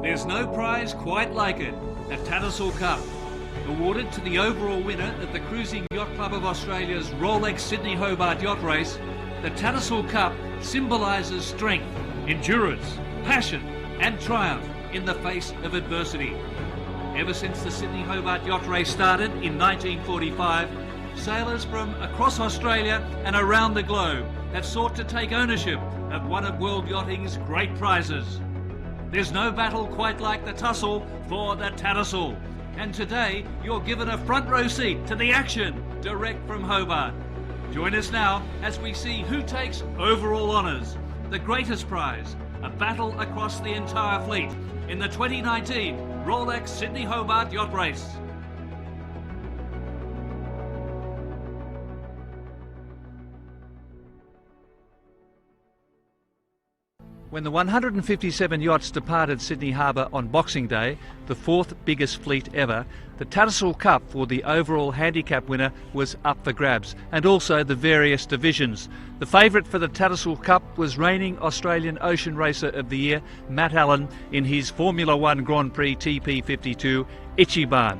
There's no prize quite like it, the Tattersall Cup. Awarded to the overall winner at the Cruising Yacht Club of Australia's Rolex Sydney Hobart Yacht Race, the Tattersall Cup symbolises strength, endurance, passion and triumph in the face of adversity. Ever since the Sydney Hobart Yacht Race started in 1945, sailors from across Australia and around the globe have sought to take ownership of one of world yachting's great prizes. There's no battle quite like the tussle for the Tattersall, and today you're given a front row seat to the action direct from Hobart. Join us now as we see who takes overall honours, the greatest prize, a battle across the entire fleet in the 2019 Rolex Sydney Hobart Yacht Race. When the 157 yachts departed Sydney Harbour on Boxing Day, the fourth biggest fleet ever, the Tattersall Cup for the overall handicap winner was up for grabs, and also the various divisions. The favourite for the Tattersall Cup was reigning Australian Ocean Racer of the Year, Matt Allen, in his Formula One Grand Prix TP52 Ichiban.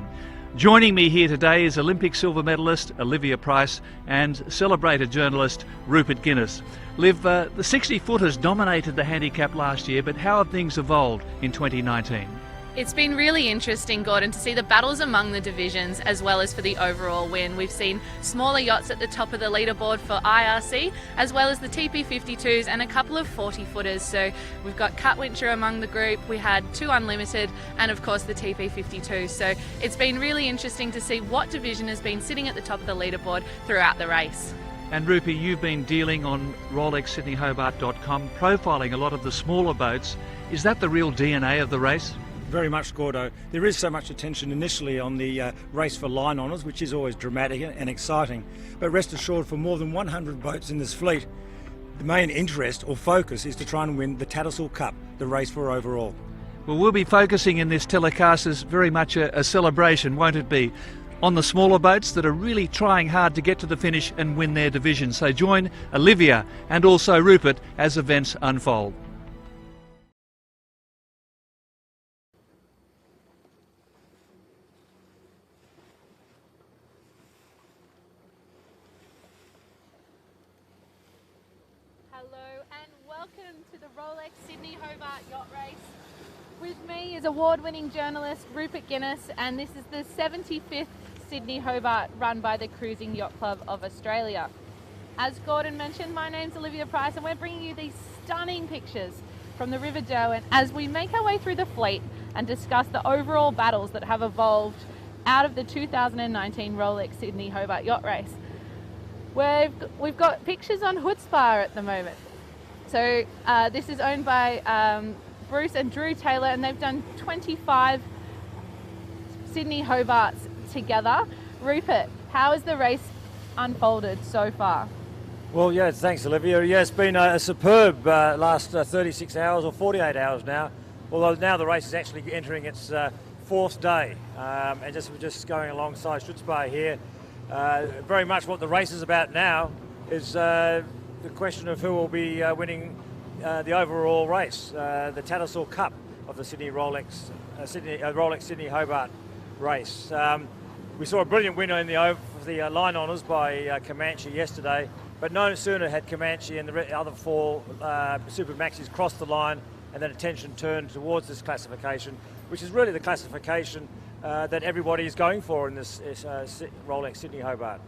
Joining me here today is Olympic silver medalist Olivia Price and celebrated journalist Rupert Guinness. Liv, the 60-footers dominated the handicap last year, but how have things evolved in 2019? It's been really interesting, Gordon, to see the battles among the divisions as well as for the overall win. We've seen smaller yachts at the top of the leaderboard for IRC, as well as the TP52s and a couple of 40-footers. So we've got Cutwincher among the group, we had two Unlimited, and of course the TP52. So it's been really interesting to see what division has been sitting at the top of the leaderboard throughout the race. And Rupy, you've been dealing on RolexSydneyHobart.com, profiling a lot of the smaller boats. Is that the real DNA of the race? Very much, Gordo. There is so much attention initially on the race for line honours, which is always dramatic and exciting. But rest assured, for more than 100 boats in this fleet, the main interest or focus is to try and win the Tattersall Cup, the race for overall. Well, we'll be focusing in this telecast as very much a celebration, won't it be, on the smaller boats that are really trying hard to get to the finish and win their division. So join Olivia and also Rupert as events unfold. Hello and welcome to the Rolex Sydney Hobart Yacht Race. With me is award-winning journalist Rupert Guinness, and this is the 75th Sydney Hobart run by the Cruising Yacht Club of Australia. As Gordon mentioned, my name's Olivia Price and we're bringing you these stunning pictures from the River Derwent as we make our way through the fleet and discuss the overall battles that have evolved out of the 2019 Rolex Sydney Hobart Yacht Race. We've got pictures on Hoodspar at the moment. So this is owned by Bruce and Drew Taylor, and they've done 25 Sydney Hobarts together. Rupert, how has the race unfolded so far? Well, yeah, thanks, Olivia. Yeah, it's been a superb last 36 hours or 48 hours now, although now the race is actually entering its fourth day, and just going alongside Schutzbar here. Very much what the race is about now is the question of who will be winning the overall race, the Tattersall Cup of the Rolex Sydney Hobart race. We saw a brilliant winner in the line honours by Comanche yesterday, but no sooner had Comanche and the other four Super Maxis crossed the line, and then attention turned towards this classification, which is really the classification that everybody is going for in this Rolex Sydney Hobart.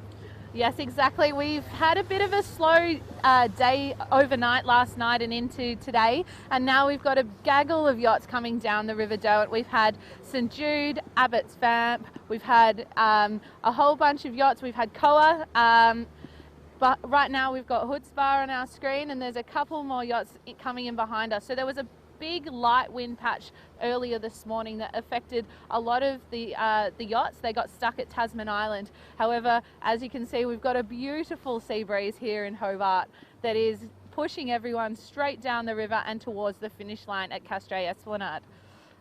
Yes, exactly. We've had a bit of a slow day overnight last night and into today, and now we've got a gaggle of yachts coming down the River Derwent. We've had St Jude, Abbott's Vamp, we've had a whole bunch of yachts, we've had Koa, but right now we've got Hoodspar on our screen, and there's a couple more yachts coming in behind us. So there was a big light wind patch earlier this morning that affected a lot of the yachts. They got stuck at Tasman Island. However, as you can see, we've got a beautiful sea breeze here in Hobart that is pushing everyone straight down the river and towards the finish line at Castray Esplanade.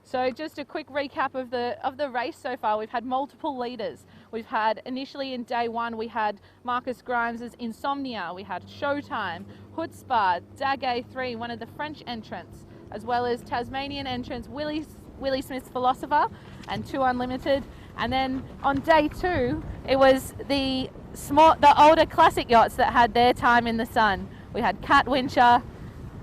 So just a quick recap of the race so far. We've had multiple leaders. We've had, initially in day one, we had Marcus Grimes's Insomnia, we had Showtime, Hoodspar, Daguet 3, one of the French entrants, as well as Tasmanian entrants Willie Willie Smith's Philosopher and 2 Unlimited. And then on day 2, it was the older classic yachts that had their time in the sun. We had Cat Wincher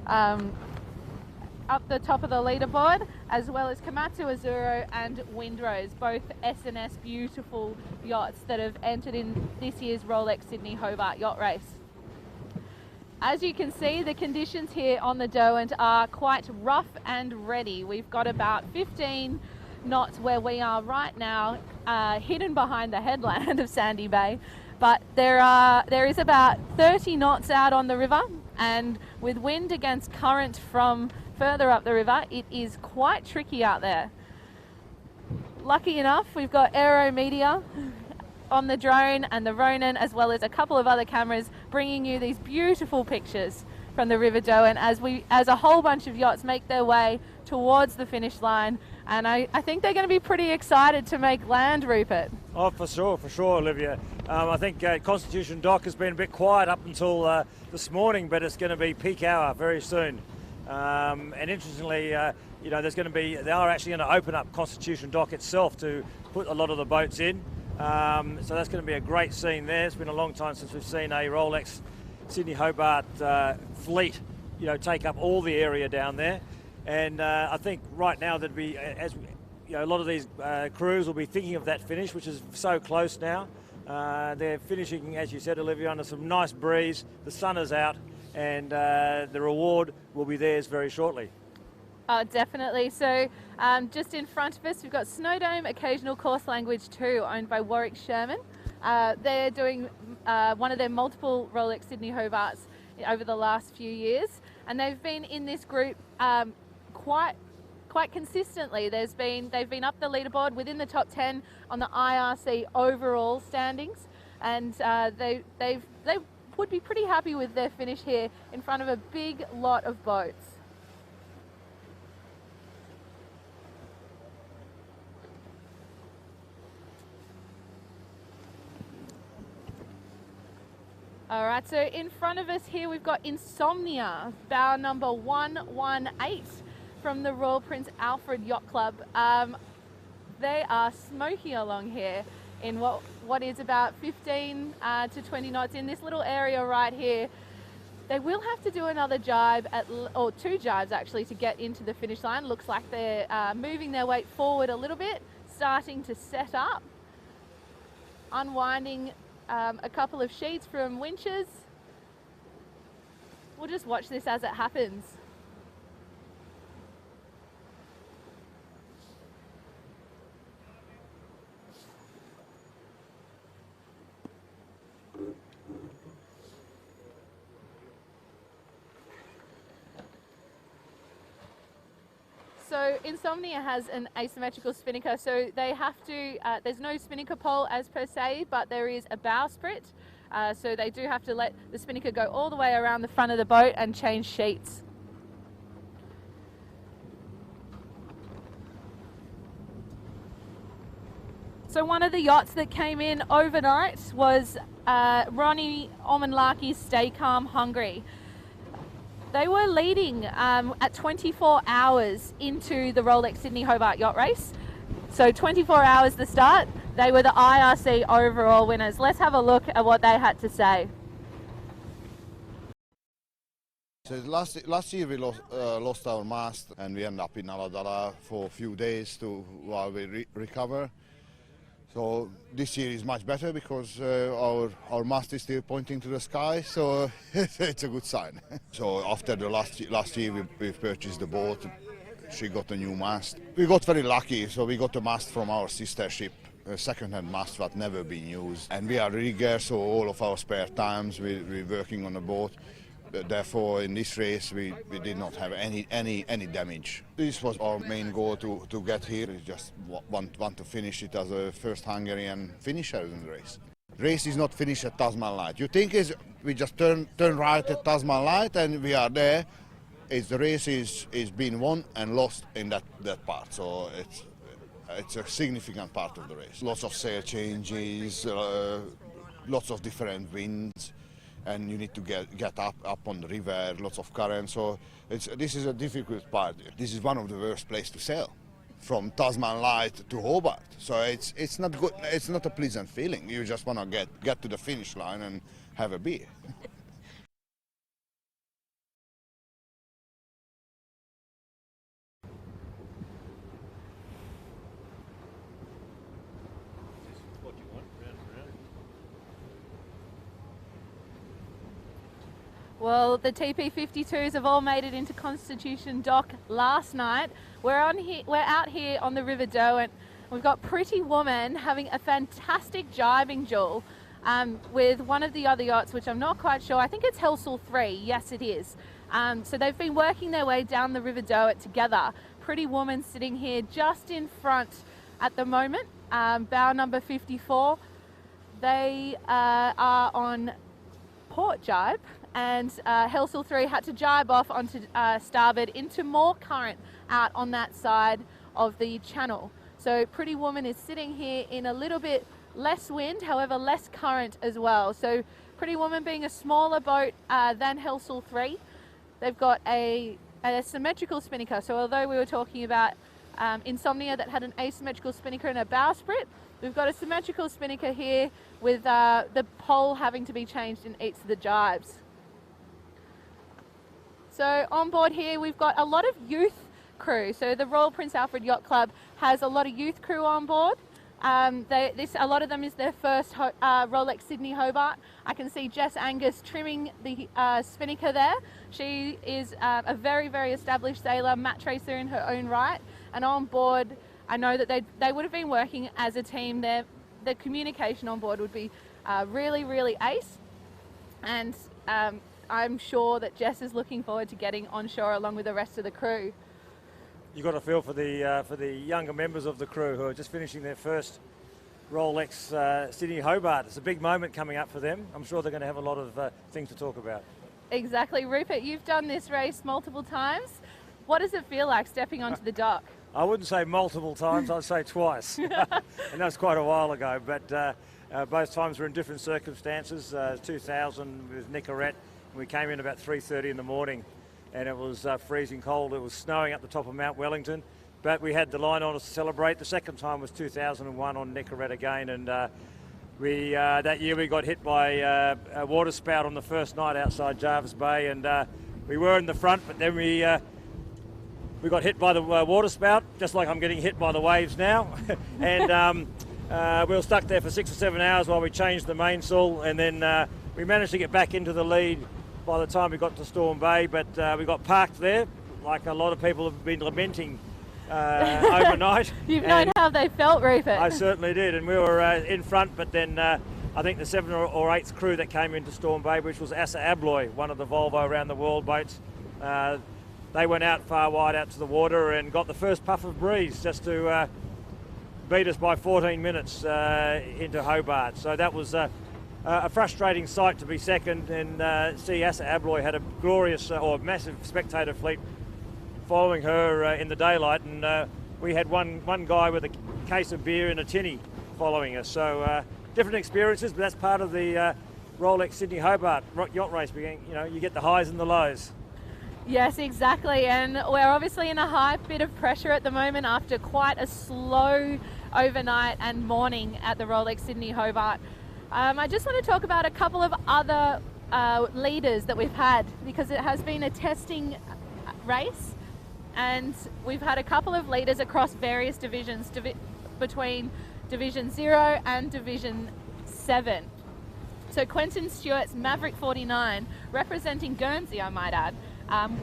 up the top of the leaderboard, as well as Komatsu Azuro and Windrose, both S&S beautiful yachts that have entered in this year's Rolex Sydney Hobart Yacht Race. As you can see, the conditions here on the Derwent are quite rough and ready. We've got about 15 knots where we are right now, hidden behind the headland of Sandy Bay, but there is about 30 knots out on the river, and with wind against current from further up the river, it is quite tricky out there. Lucky enough, we've got Aero Media on the drone and the Ronin, as well as a couple of other cameras bringing you these beautiful pictures from the River Derwent as a whole bunch of yachts make their way towards the finish line. And I think they're going to be pretty excited to make land, Rupert. Oh, for sure, Olivia. I think Constitution Dock has been a bit quiet up until this morning, but it's going to be peak hour very soon. And interestingly, they are actually going to open up Constitution Dock itself to put a lot of the boats in. So that's going to be a great scene there. It's been a long time since we've seen a Rolex Sydney Hobart fleet, take up all the area down there. And I think right now there'd be, a lot of these crews will be thinking of that finish, which is so close now. They're finishing, as you said, Olivia, under some nice breeze. The sun is out, and the reward will be theirs very shortly. Oh, definitely. So just in front of us, we've got Snowdome Occasional Course Language 2, owned by Warwick Sherman. They're doing one of their multiple Rolex Sydney Hobarts over the last few years, and they've been in this group quite consistently. They've been up the leaderboard within the top 10 on the IRC overall standings, and they would be pretty happy with their finish here in front of a big lot of boats. All right, so in front of us here we've got Insomnia, bow number 118 from the Royal Prince Alfred Yacht Club. They are smoking along here in what is about 15 to 20 knots in this little area right here. They will have to do another jibe, or 2 jibes actually, to get into the finish line. Looks like they're moving their weight forward a little bit, starting to set up, unwinding a couple of sheets from winches. We'll just watch this as it happens. So Insomnia has an asymmetrical spinnaker, so they have to, there's no spinnaker pole as per se, but there is a bow sprit. So they do have to let the spinnaker go all the way around the front of the boat and change sheets. So one of the yachts that came in overnight was Ronnie Omenlaki's Stay Calm Hungry. They were leading at 24 hours into the Rolex Sydney Hobart Yacht Race. So 24 hours the start, they were the IRC overall winners. Let's have a look at what they had to say. So last year we lost our mast and we ended up in Aladala for a few days while we recover. So this year is much better because our mast is still pointing to the sky, so it's a good sign. So after the last year we purchased the boat, she got a new mast. We got very lucky, so we got a mast from our sister ship, a second-hand mast that never been used. And we are riggers, so all of our spare times we're working on the boat. Therefore, in this race, we did not have any damage. This was our main goal to get here. We just want to finish it as a first Hungarian finisher in the race. Race is not finished at Tasman Light. You think we just turn right at Tasman Light and we are there. The race is being won and lost in that part. So it's a significant part of the race. Lots of sail changes, lots of different winds. And you need to get up on the river, lots of current, so this is a difficult part. This is one of the worst places to sail. from Tasman Light to Hobart. So it's not good. It's not a pleasant feeling. You just want to get to the finish line and have a beer. Well, the TP52s have all made it into Constitution Dock last night. We're out here on the River Derwent. We've got Pretty Woman having a fantastic jibing duel with one of the other yachts, which I'm not quite sure. I think it's Helsall 3. Yes, it is. So they've been working their way down the River Derwent together. Pretty Woman sitting here just in front at the moment, bow number 54. They are on port jibe, and Helsall 3 had to jibe off onto starboard into more current out on that side of the channel. So Pretty Woman is sitting here in a little bit less wind, however less current as well. So Pretty Woman being a smaller boat than Helsall 3. They've got a symmetrical spinnaker. So although we were talking about Insomnia that had an asymmetrical spinnaker and a bowsprit, we've got a symmetrical spinnaker here with the pole having to be changed in each of the jibes. So on board here we've got a lot of youth crew. So the Royal Prince Alfred Yacht Club has a lot of youth crew on board. A lot of them is their first Rolex Sydney Hobart. I can see Jess Angus trimming the spinnaker there. She is a very, very established sailor, match racer in her own right. And on board, I know that they would have been working as a team. The communication on board would be really, really ace. And I'm sure that Jess is looking forward to getting on shore along with the rest of the crew. You've got a feel for the younger members of the crew who are just finishing their first Rolex Sydney Hobart. It's a big moment coming up for them. I'm sure they're going to have a lot of things to talk about. Exactly. Rupert, you've done this race multiple times. What does it feel like stepping onto the dock? I wouldn't say multiple times, I'd say twice. And that's quite a while ago, but both times were in different circumstances. 2000 with Nicorette, we came in about 3:30 in the morning and it was freezing cold. It was snowing up the top of Mount Wellington, but we had the line on us to celebrate. The second time was 2001 on Nicorette again, and that year we got hit by a water spout on the first night outside Jarvis Bay, and we were in the front, but then we got hit by the water spout, just like I'm getting hit by the waves now. And we were stuck there for 6 or 7 hours while we changed the mainsail, and then we managed to get back into the lead by the time we got to Storm Bay, but we got parked there, like a lot of people have been lamenting overnight. You've known how they felt, Rupert. I certainly did, and we were in front, but then I think the 7th or 8th crew that came into Storm Bay, which was Asa Abloy, one of the Volvo Around the World boats, they went out far wide out to the water and got the first puff of breeze just to beat us by 14 minutes into Hobart. So that was a frustrating sight to be second, and see Asa Abloy had a glorious or massive spectator fleet following her in the daylight, and we had one guy with a case of beer and a tinny following us. So different experiences, but that's part of the Rolex Sydney Hobart Yacht Race. You get the highs and the lows. Yes, exactly, and we're obviously in a high bit of pressure at the moment after quite a slow overnight and morning at the Rolex Sydney Hobart. I just want to talk about a couple of other leaders that we've had, because it has been a testing race, and we've had a couple of leaders across various divisions between Division 0 and Division 7. So Quentin Stewart's Maverick 49, representing Guernsey, I might add,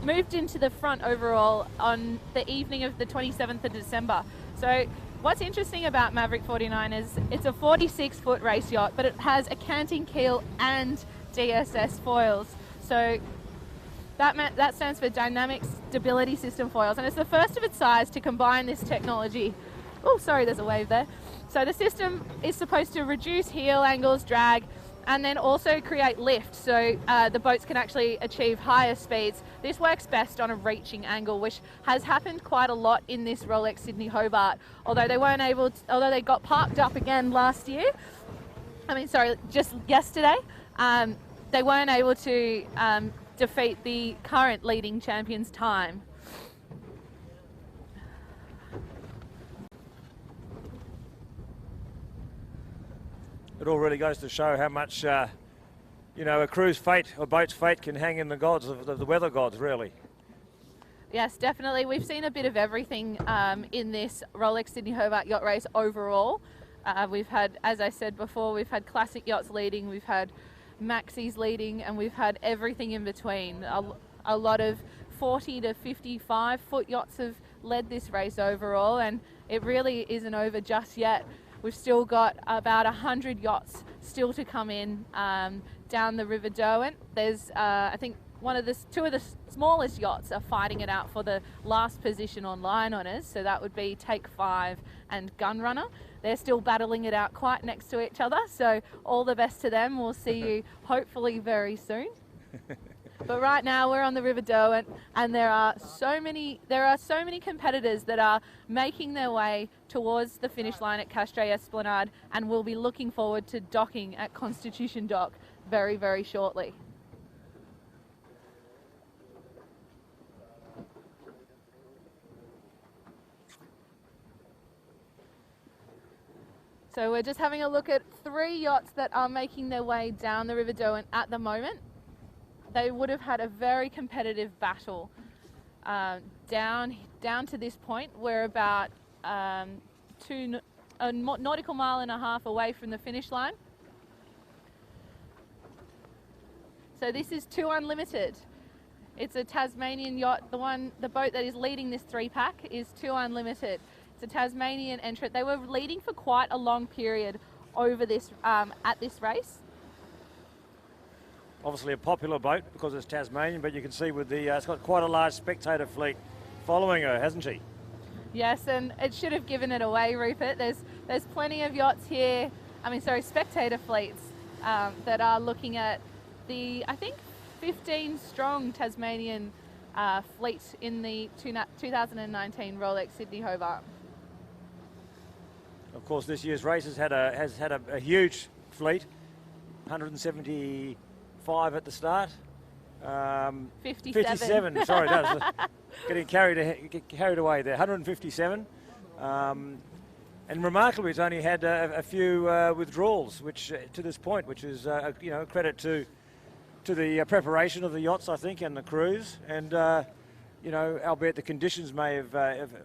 moved into the front overall on the evening of the 27th of December. So what's interesting about Maverick 49 is it's a 46-foot race yacht, but it has a canting keel and DSS foils. So that stands for Dynamic Stability System foils, and it's the first of its size to combine this technology. Oh, sorry, there's a wave there. So the system is supposed to reduce heel angles, drag, and then also create lift, so the boats can actually achieve higher speeds. This works best on a reaching angle, which has happened quite a lot in this Rolex Sydney Hobart. Although they got parked up again just yesterday, they weren't able to defeat the current leading champion's time. it all really goes to show how much, you know, a cruise fate or boat's fate can hang in the gods of the weather gods, really. Yes, definitely. We've seen a bit of everything in this Rolex Sydney Hobart Yacht Race overall. We've had, as I said before, we've had classic yachts leading, we've had maxis leading, and we've had everything in between. A lot of 40 to 55 foot yachts have led this race overall, and it really isn't over just yet. We've still got about 100 yachts still to come in down the River Derwent. There's, I think, two of the smallest yachts are fighting it out for the last position on line honours, so that would be Take 5 and Gunrunner. They're still battling it out quite next to each other, so all the best to them. We'll see you hopefully very soon. But right now we're on the River Derwent, and there are so many competitors that are making their way towards the finish line at Castray Esplanade, and we'll be looking forward to docking at Constitution Dock very, very shortly. So we're just having a look at 3 yachts that are making their way down the River Derwent at the moment. They would have had a very competitive battle down to this point. We're about a nautical mile and a half away from the finish line. So this is 2 Unlimited. It's a Tasmanian yacht. The boat that is leading this 3-pack is 2 Unlimited. It's a Tasmanian entrant. They were leading for quite a long period over this at this race. Obviously a popular boat because it's Tasmanian, but you can see with the it's got quite a large spectator fleet following her, hasn't she? Yes, and it should have given it away, Rupert. There's plenty of yachts here. Spectator fleets that are looking at the, I think, 15-strong Tasmanian fleet in the 2019 Rolex Sydney Hobart. Of course, this year's race has had a huge fleet, 175 at the start. 57. Sorry, that was getting carried away there. 157, and remarkably, it's only had a few withdrawals, which to this point, which is you know, credit to the preparation of the yachts, I think, and the crews, and you know, albeit the conditions may have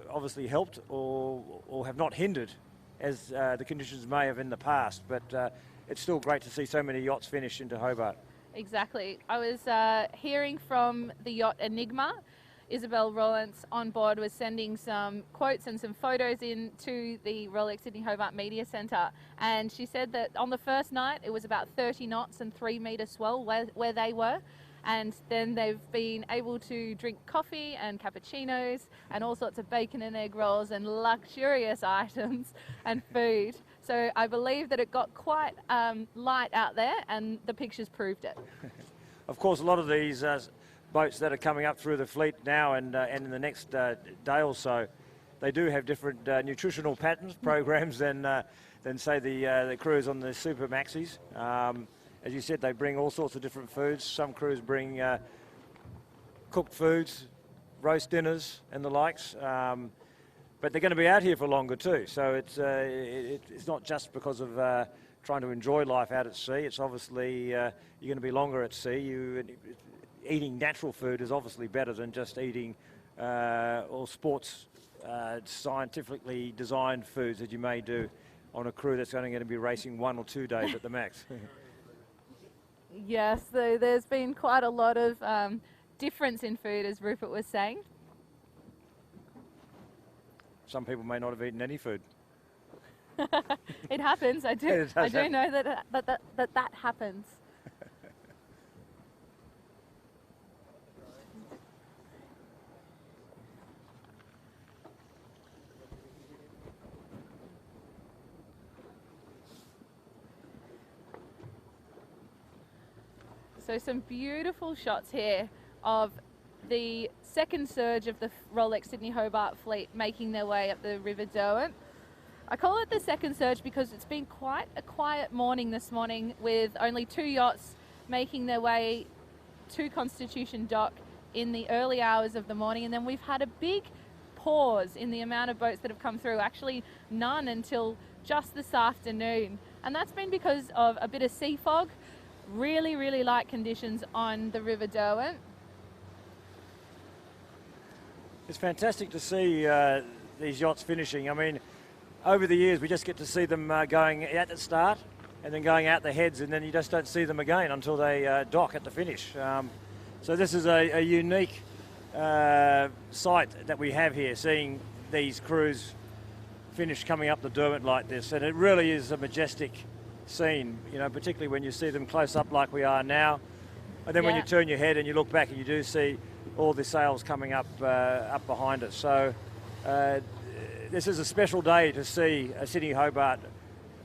obviously helped or have not hindered, as the conditions may have in the past, but it's still great to see so many yachts finish into Hobart. Exactly. I was hearing from the yacht Enigma. Isabel Rollins on board was sending some quotes and some photos in to the Rolex Sydney Hobart Media Centre, and she said that on the first night it was about 30 knots and 3 metre swell where they were, and then they've been able to drink coffee and cappuccinos and all sorts of bacon and egg rolls and luxurious items and food. So I believe that it got quite light out there, and the pictures proved it. Of course, a lot of these boats that are coming up through the fleet now and in the next day or so, they do have different nutritional patterns, programs than say the crews on the Super Maxis. As you said, they bring all sorts of different foods. Some crews bring cooked foods, roast dinners and the likes. But they're going to be out here for longer too. So it's not just because of trying to enjoy life out at sea. It's obviously you're going to be longer at sea. Eating natural food is obviously better than just eating all sports scientifically designed foods that you may do on a crew that's only going to be racing 1 or 2 days at the max. Yes, there's been quite a lot of difference in food, as Rupert was saying. Some people may not have eaten any food. It happens. I do know that happens. So some beautiful shots here of the second surge of the Rolex Sydney Hobart fleet making their way up the River Derwent. I call it the second surge because it's been quite a quiet morning this morning, with only 2 yachts making their way to Constitution Dock in the early hours of the morning, and then we've had a big pause in the amount of boats that have come through. Actually none until just this afternoon. And that's been because of a bit of sea fog, really, really light conditions on the River Derwent. It's fantastic to see these yachts finishing. I mean, over the years we just get to see them going at the start and then going out the heads, and then you just don't see them again until they dock at the finish. So this is a unique sight that we have here, seeing these crews finish coming up the Derwent like this, and it really is a majestic scene, you know, particularly when you see them close up like we are now, and then when you turn your head and you look back and you do see all the sails coming up up behind us. So this is a special day to see a Sydney Hobart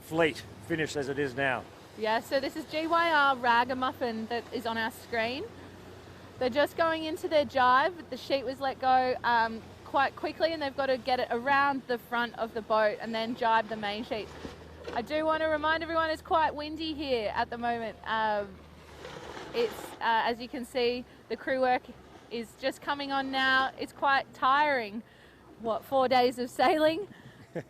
fleet finish as it is now. Yeah, so this is GYR Ragamuffin that is on our screen. They're just going into their jibe. The sheet was let go quite quickly, and they've got to get it around the front of the boat and then jibe the main sheet. I do want to remind everyone it's quite windy here at the moment. It's as you can see, the crew work is just coming on now. It's quite tiring. 4 days of sailing,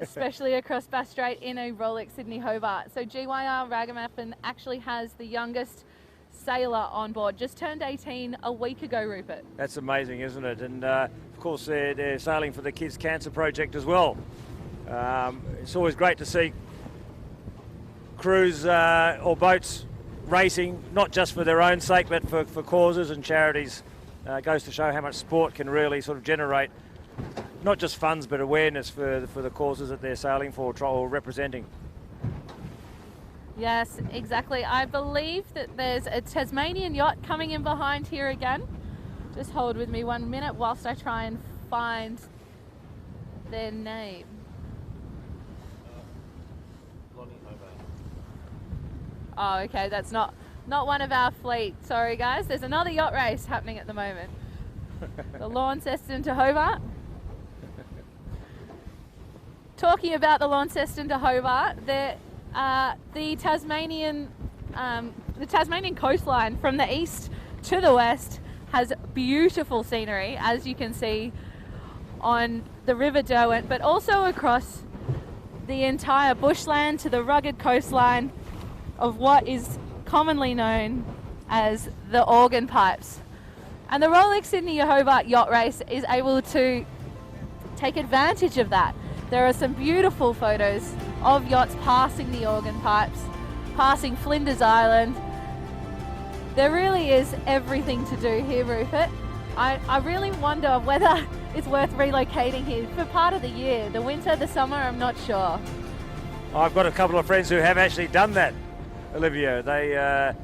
especially across Bass Strait in a Rolex Sydney Hobart. So GYR Ragamuffin actually has the youngest sailor on board. Just turned 18 a week ago, Rupert. That's amazing, isn't it? And of course they're sailing for the Kids Cancer Project as well. It's always great to see crews or boats racing, not just for their own sake, but for causes and charities. Goes to show how much sport can really sort of generate not just funds but awareness for the causes that they're sailing for or representing. Yes, exactly. I believe that there's a Tasmanian yacht coming in behind here again. Just hold with me 1 minute whilst I try and find their name. Oh, okay, that's not one of our fleet. Sorry, guys. There's another yacht race happening at the moment. The Launceston to Hobart. Talking about the Launceston to Hobart, the Tasmanian coastline from the east to the west has beautiful scenery, as you can see on the River Derwent, but also across the entire bushland to the rugged coastline of what is commonly known as the Organ Pipes. And the Rolex Sydney Hobart Yacht Race is able to take advantage of that. There are some beautiful photos of yachts passing the Organ Pipes, passing Flinders Island. There really is everything to do here, Rupert. I really wonder whether it's worth relocating here for part of the year. The winter, the summer, I'm not sure. I've got a couple of friends who have actually done that, Olivia.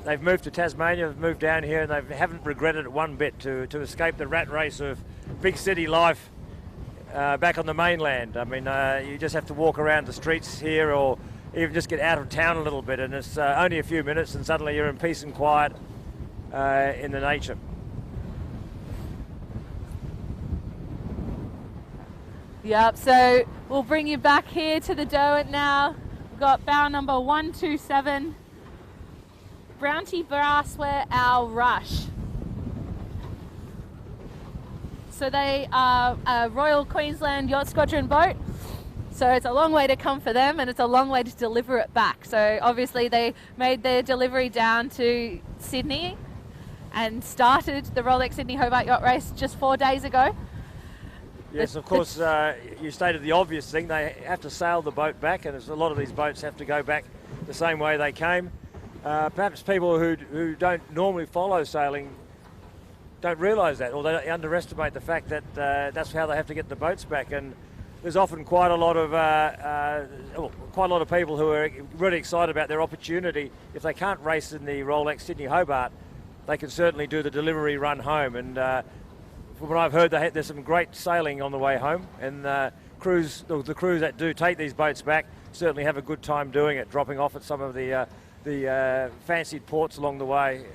They've moved to Tasmania, they've moved down here, and they haven't regretted it one bit to escape the rat race of big city life back on the mainland. I mean, you just have to walk around the streets here or even just get out of town a little bit, and it's only a few minutes and suddenly you're in peace and quiet in the nature. Yep, so we'll bring you back here to the Derwent now. We've got bow number 127, Browntie Brassware Our Rush. So they are a Royal Queensland Yacht Squadron boat. So it's a long way to come for them, and it's a long way to deliver it back. So obviously they made their delivery down to Sydney and started the Rolex Sydney Hobart Yacht Race just 4 days ago. Yes, of course, you stated the obvious thing. They have to sail the boat back, and a lot of these boats have to go back the same way they came. Perhaps people who don't normally follow sailing don't realise that, or they underestimate the fact that that's how they have to get the boats back. And there's often quite a lot of people who are really excited about their opportunity. If they can't race in the Rolex Sydney Hobart, they can certainly do the delivery run home. And from what I've heard, there's some great sailing on the way home, and the crews that do take these boats back certainly have a good time doing it, dropping off at some of the fancied ports along the way.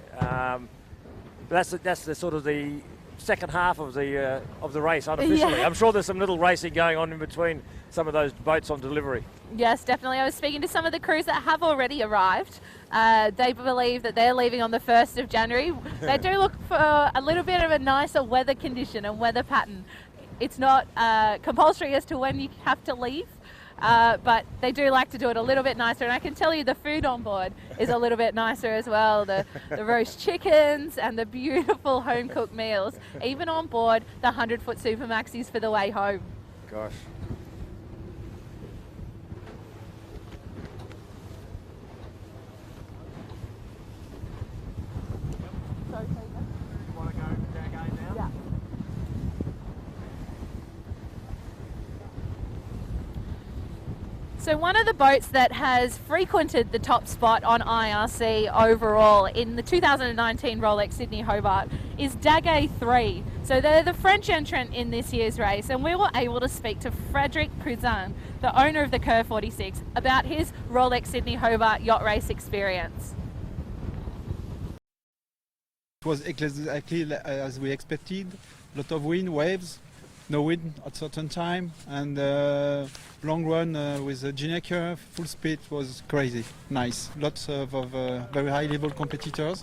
But that's the sort of the second half of the race unofficially. Yeah. I'm sure there's some little racing going on in between some of those boats on delivery. Yes, definitely. I was speaking to some of the crews that have already arrived. They believe that they're leaving on the 1st of January. They do look for a little bit of a nicer weather condition and weather pattern. It's not compulsory as to when you have to leave. but they do like to do it a little bit nicer, and I can tell you the food on board is a little bit nicer as well. The roast chickens and the beautiful home cooked meals, even on board the 100-foot Super Maxis for the way home. Gosh. So one of the boats that has frequented the top spot on IRC overall in the 2019 Rolex Sydney Hobart is Daguet 3. So they're the French entrant in this year's race, and we were able to speak to Frédéric Pouzin, the owner of the Curve 46, about his Rolex Sydney Hobart Yacht Race experience. It was exactly as we expected. A lot of wind, waves, no wind at certain time, and long run with a junior curve, full speed was crazy, nice. Lots of very high level competitors.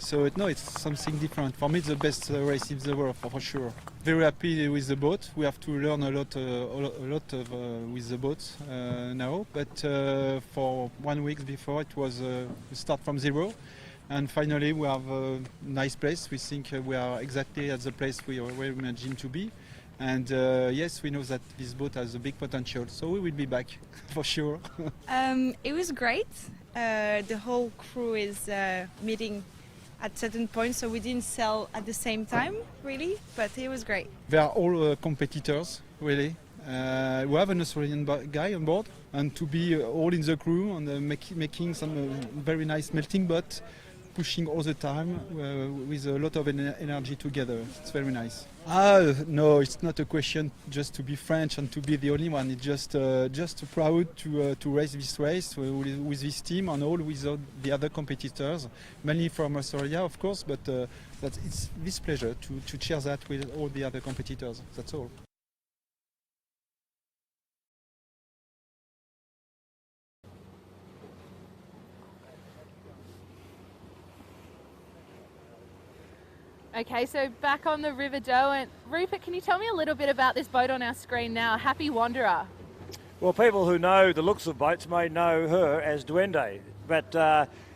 So it's something different. For me, it's the best race in the world for sure. Very happy with the boat. We have to learn a lot with the boat now. But for 1 week before, it was we start from zero. And finally, we have a nice place. We think we are exactly at the place we imagined to be. And yes, we know that this boat has a big potential, so we will be back for sure. It was great. The whole crew is meeting at certain points, so we didn't sail at the same time, really, but it was great. They are all competitors, really. We have an Australian guy on board, and to be all in the crew and making some very nice melting pot, pushing all the time with a lot of energy together. It's very nice. No, it's not a question just to be French and to be the only one. It's just proud to race this race with this team and all with the other competitors, mainly from Australia, of course, but it's this pleasure to share that with all the other competitors. That's all. Okay, so back on the River Derwent. Rupert, can you tell me a little bit about this boat on our screen now, Happy Wanderer? Well, people who know the looks of boats may know her as Duende, but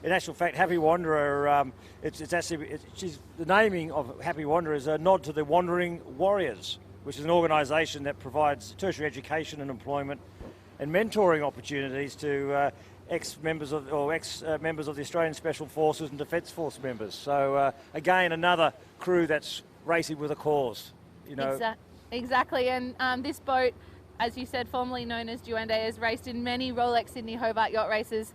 in actual fact, Happy Wanderer, she's the naming of Happy Wanderer is a nod to the Wandering Warriors, which is an organisation that provides tertiary education and employment and mentoring opportunities to ex-members of the Australian Special Forces and Defence Force members. So again, another crew that's racing with a cause. You know. Exactly, and this boat, as you said, formerly known as Duende, has raced in many Rolex Sydney Hobart yacht races.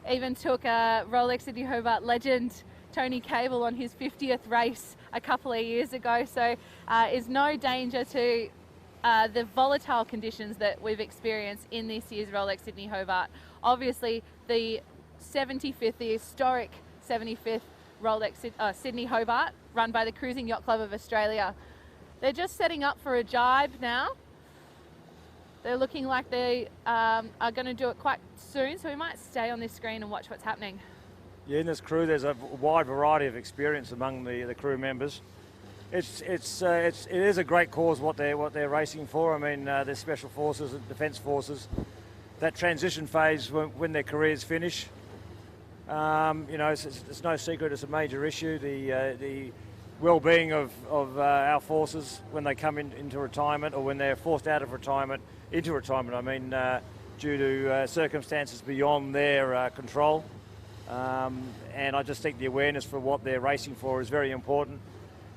Even took a Rolex Sydney Hobart legend Tony Cable on his 50th race a couple of years ago. So is no danger to the volatile conditions that we've experienced in this year's Rolex Sydney Hobart. Obviously, the historic 75th Rolex Sydney Hobart, run by the Cruising Yacht Club of Australia. They're just setting up for a jibe now. They're looking like they are going to do it quite soon, so we might stay on this screen and watch what's happening. Yeah, in this crew, there's a wide variety of experience among the crew members. It is a great cause what they're racing for. I mean, the Special Forces and Defence Forces, that transition phase when their careers finish. You know, it's no secret it's a major issue. The well-being of our forces when they come into retirement, or when they're forced out of retirement into retirement. I mean, due to circumstances beyond their control. And I just think the awareness for what they're racing for is very important.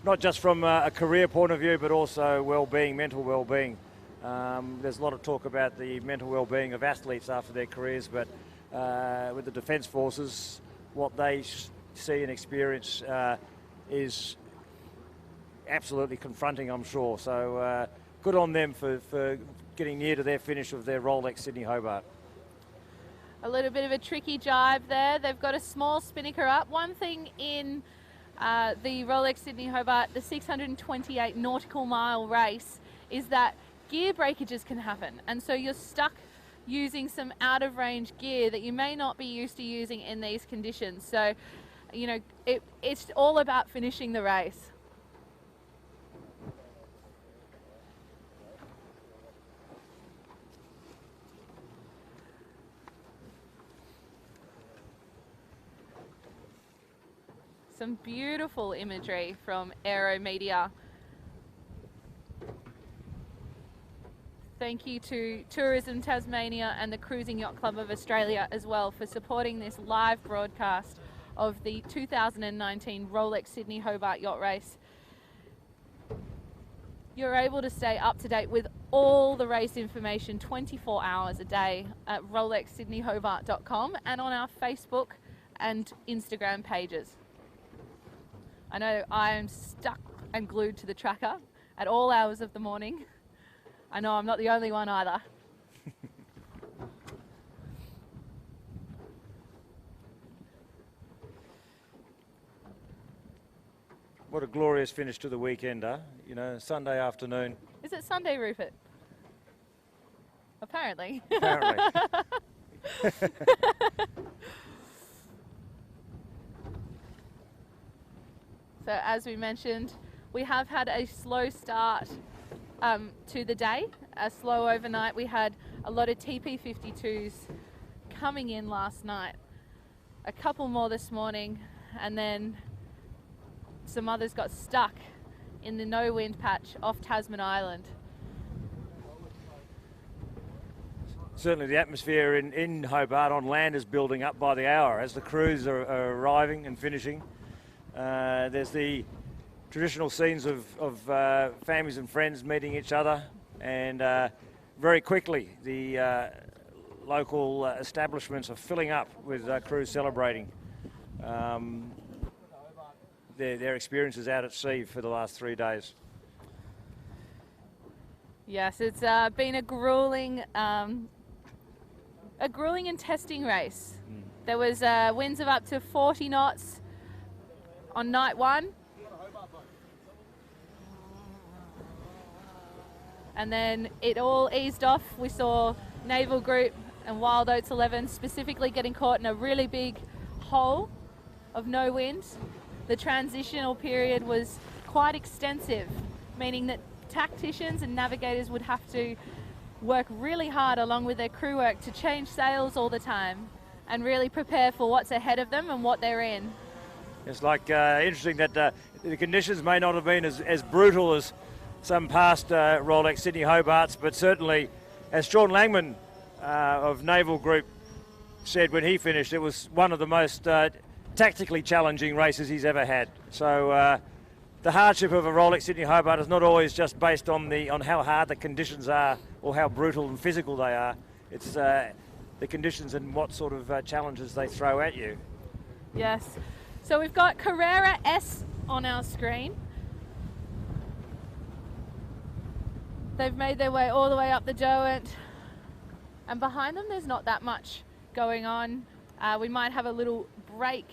Not just from a career point of view, but also well-being, mental well-being. There's a lot of talk about the mental well-being of athletes after their careers, but with the Defence Forces, what they see and experience is absolutely confronting, I'm sure. So good on them for getting near to their finish of their Rolex Sydney Hobart. A little bit of a tricky jibe there. They've got a small spinnaker up. One thing in the Rolex Sydney Hobart, the 628 nautical mile race, is that gear breakages can happen, and so you're stuck using some out of range gear that you may not be used to using in these conditions. So, you know, it's all about finishing the race. Some beautiful imagery from Aero Media. Thank you to Tourism Tasmania and the Cruising Yacht Club of Australia as well for supporting this live broadcast of the 2019 Rolex Sydney Hobart Yacht Race. You're able to stay up to date with all the race information 24 hours a day at rolexsydneyhobart.com and on our Facebook and Instagram pages. I know I am stuck and glued to the tracker at all hours of the morning. I know I'm not the only one either. What a glorious finish to the weekend, huh? You know, Sunday afternoon. Is it Sunday, Rupert? Apparently. Apparently. So as we mentioned, we have had a slow start to the day, a slow overnight. We had a lot of TP52s coming in last night, a couple more this morning, and then some others got stuck in the no wind patch off Tasman Island. Certainly the atmosphere in Hobart on land is building up by the hour as the crews are arriving and finishing. There's the traditional scenes of families and friends meeting each other, and very quickly the local establishments are filling up with crews celebrating their experiences out at sea for the last 3 days. Yes, it's been a grueling and testing race. There was winds of up to 40 knots on night one. And then it all eased off. We saw Naval Group and Wild Oats 11 specifically getting caught in a really big hole of no wind. The transitional period was quite extensive, meaning that tacticians and navigators would have to work really hard along with their crew work to change sails all the time and really prepare for what's ahead of them and what they're in. It's like interesting that the conditions may not have been as brutal as some past Rolex Sydney Hobarts, but certainly, as Sean Langman of Naval Group said when he finished, it was one of the most tactically challenging races he's ever had. So the hardship of a Rolex Sydney Hobart is not always just based on how hard the conditions are or how brutal and physical they are. It's the conditions and what sort of challenges they throw at you. Yes. So we've got Carrera S on our screen. They've made their way all the way up the Derwent, and behind them there's not that much going on. We might have a little break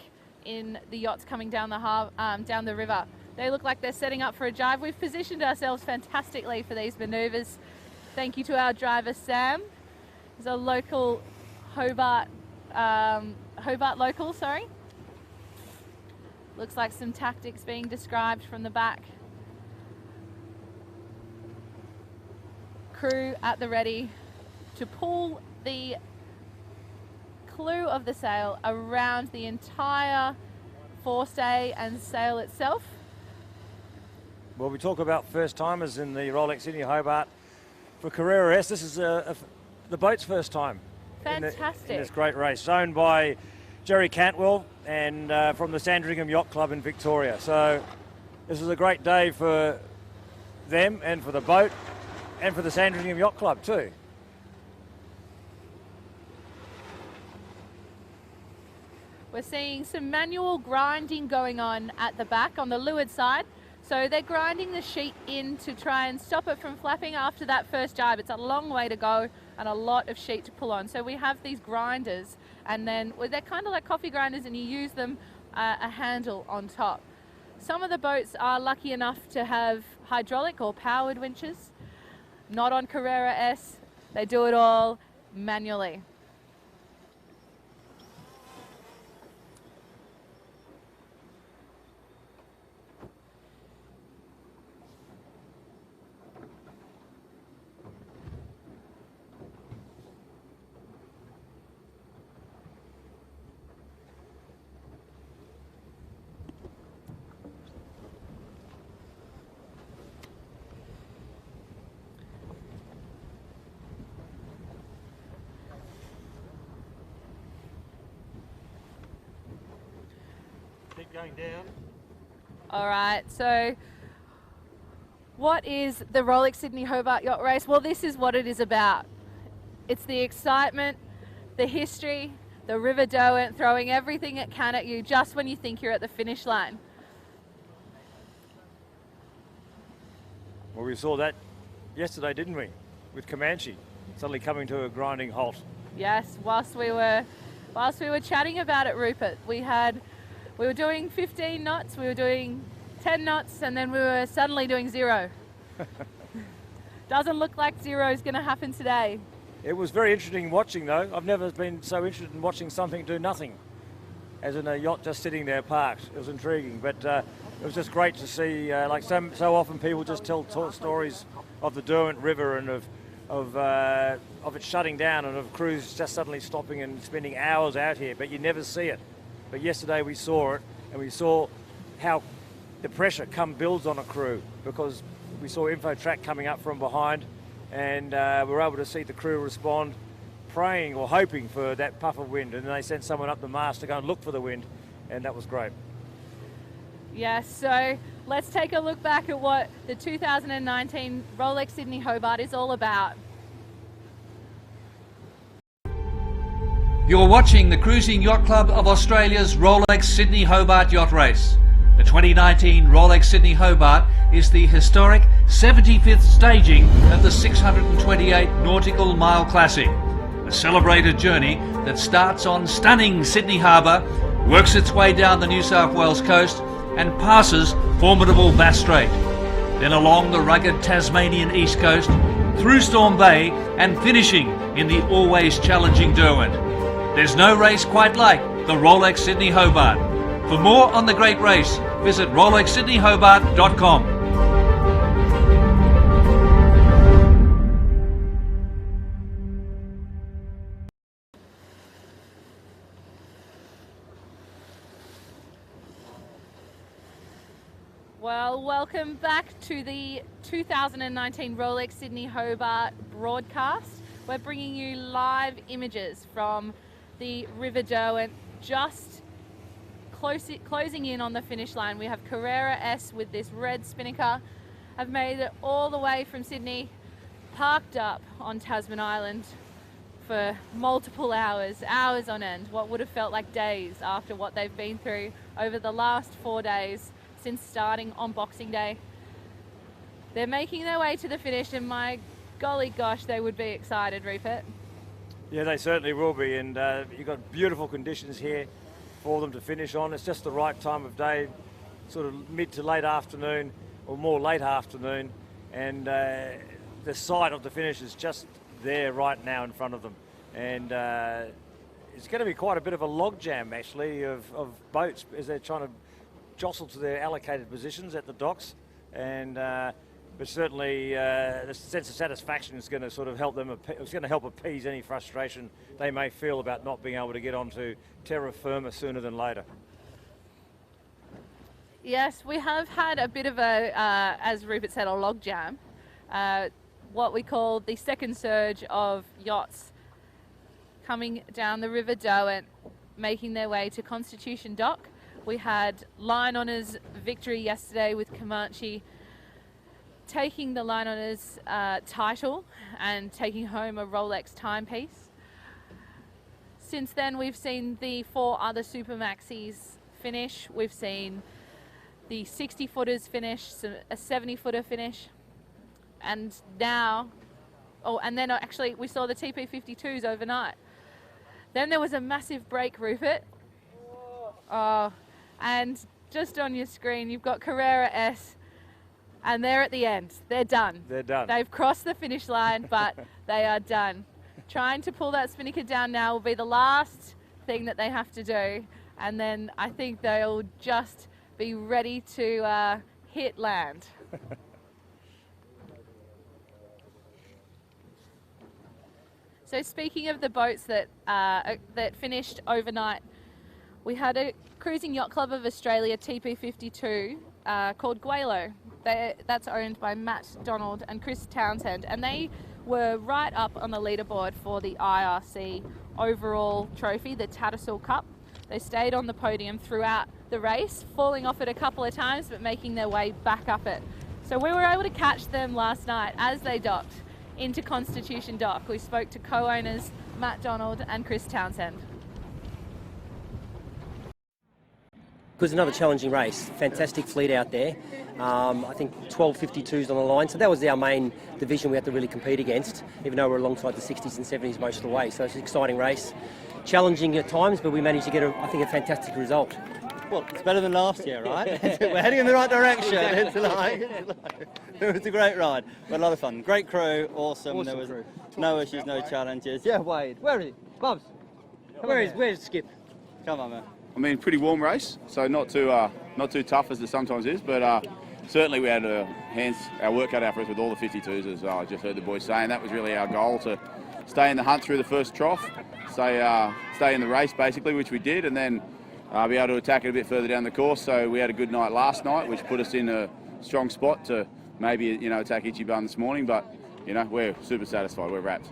in the yachts coming down the river. They look like they're setting up for a dive. We've positioned ourselves fantastically for these manoeuvres. Thank you to our driver Sam. He's a local Hobart local, sorry. Looks like some tactics being described from the back. Crew at the ready to pull the clue of the sail around the entire forestay and sail itself. Well, we talk about first timers in the Rolex Sydney Hobart. For Carrera S, this is the boat's first time. Fantastic. In this great race, owned by Jerry Cantwell and from the Sandringham Yacht Club in Victoria. So this is a great day for them and for the boat and for the Sandringham Yacht Club too. We're seeing some manual grinding going on at the back on the leeward side. So they're grinding the sheet in to try and stop it from flapping after that first jibe. It's a long way to go and a lot of sheet to pull on. So we have these grinders, and then they're kind of like coffee grinders, and you use them a handle on top. Some of the boats are lucky enough to have hydraulic or powered winches. Not on Carrera S. They do it all manually. going down. All right, so what is the Rolex Sydney Hobart Yacht Race? Well, this is what it is about. It's the excitement, the history, the River Derwent throwing everything it can at you just when you think you're at the finish line. Well, we saw that yesterday, didn't we? With Comanche suddenly coming to a grinding halt. Yes, whilst we were chatting about it, Rupert, we were doing 15 knots, we were doing 10 knots, and then we were suddenly doing 0. Doesn't look like 0 is going to happen today. It was very interesting watching, though. I've never been so interested in watching something do nothing, as in a yacht just sitting there parked. It was intriguing, but it was just great to see. Like so often, people just tell stories of the Derwent River and of it shutting down and of crews just suddenly stopping and spending hours out here, but you never see it. But yesterday we saw it, and we saw how the pressure builds on a crew, because we saw InfoTrack coming up from behind, and we were able to see the crew respond, praying or hoping for that puff of wind, and then they sent someone up the mast to go and look for the wind, and that was great. Yes, so let's take a look back at what the 2019 Rolex Sydney Hobart is all about. You're watching the Cruising Yacht Club of Australia's Rolex Sydney Hobart Yacht Race. The 2019 Rolex Sydney Hobart is the historic 75th staging of the 628 Nautical Mile Classic, a celebrated journey that starts on stunning Sydney Harbour, works its way down the New South Wales coast and passes formidable Bass Strait, then along the rugged Tasmanian east coast, through Storm Bay and finishing in the always challenging Derwent. There's no race quite like the Rolex Sydney Hobart. For more on the great race, visit rolexsydneyhobart.com. Well, welcome back to the 2019 Rolex Sydney Hobart broadcast. We're bringing you live images from the River Derwent, just closing in on the finish line. We have Carrera S with this red spinnaker. Have made it all the way from Sydney, parked up on Tasman Island for multiple hours on end. What would have felt like days after what they've been through over the last 4 days since starting on Boxing Day. They're making their way to the finish, and my golly gosh, they would be excited, Rupert. Yeah, they certainly will be, and you've got beautiful conditions here for them to finish on. It's just the right time of day, sort of mid to late afternoon, or more late afternoon, and the sight of the finish is just there right now in front of them. And it's going to be quite a bit of a logjam, actually, of boats as they're trying to jostle to their allocated positions at the docks, and but certainly the sense of satisfaction is going to sort of help them. It's going to help appease any frustration they may feel about not being able to get onto terra firma sooner than later. Yes, we have had a bit of a, as Rupert said, a logjam. What we call the second surge of yachts coming down the River Derwent, making their way to Constitution Dock. We had line honours victory yesterday with Comanche taking the line honours title and taking home a Rolex timepiece. Since then, we've seen the 4 other Super Maxis finish. We've seen the 60-footers finish, a 70-footer finish, and now, and then actually we saw the TP52s overnight. Then there was a massive break, Rupert. And just on your screen, you've got Carrera S, and they're at the end. They're done. They're done. They've crossed the finish line, but they are done. Trying to pull that spinnaker down now will be the last thing that they have to do, and then I think they'll just be ready to hit land. So speaking of the boats that finished overnight, we had a Cruising Yacht Club of Australia TP52 called Guelo. That's owned by Matt Donald and Chris Townsend, and they were right up on the leaderboard for the IRC overall trophy, the Tattersall Cup. They stayed on the podium throughout the race, falling off it a couple of times, but making their way back up it. So we were able to catch them last night as they docked into Constitution Dock. We spoke to co-owners Matt Donald and Chris Townsend. It was another challenging race. Fantastic fleet out there. I think 12 52s on the line. So that was our main division we had to really compete against, even though we're alongside the 60s and 70s most of the way. So it's an exciting race. Challenging at times, but we managed to get, I think, a fantastic result. Well, it's better than last year, right? We're heading in the right direction. It was a great ride. We had a lot of fun. Great crew, awesome. There was no issues, no challenges. Yeah, Wade. Where is he? Bobs. Where's Skip? Come on, man. I mean, pretty warm race, so not too tough as it sometimes is, but certainly we had our work cut out for us with all the 52s, as I just heard the boys saying. That was really our goal, to stay in the hunt through the first trough, stay in the race basically, which we did, and then be able to attack it a bit further down the course. So we had a good night last night, which put us in a strong spot to maybe attack Ichiban this morning, but we're super satisfied, we're wrapped.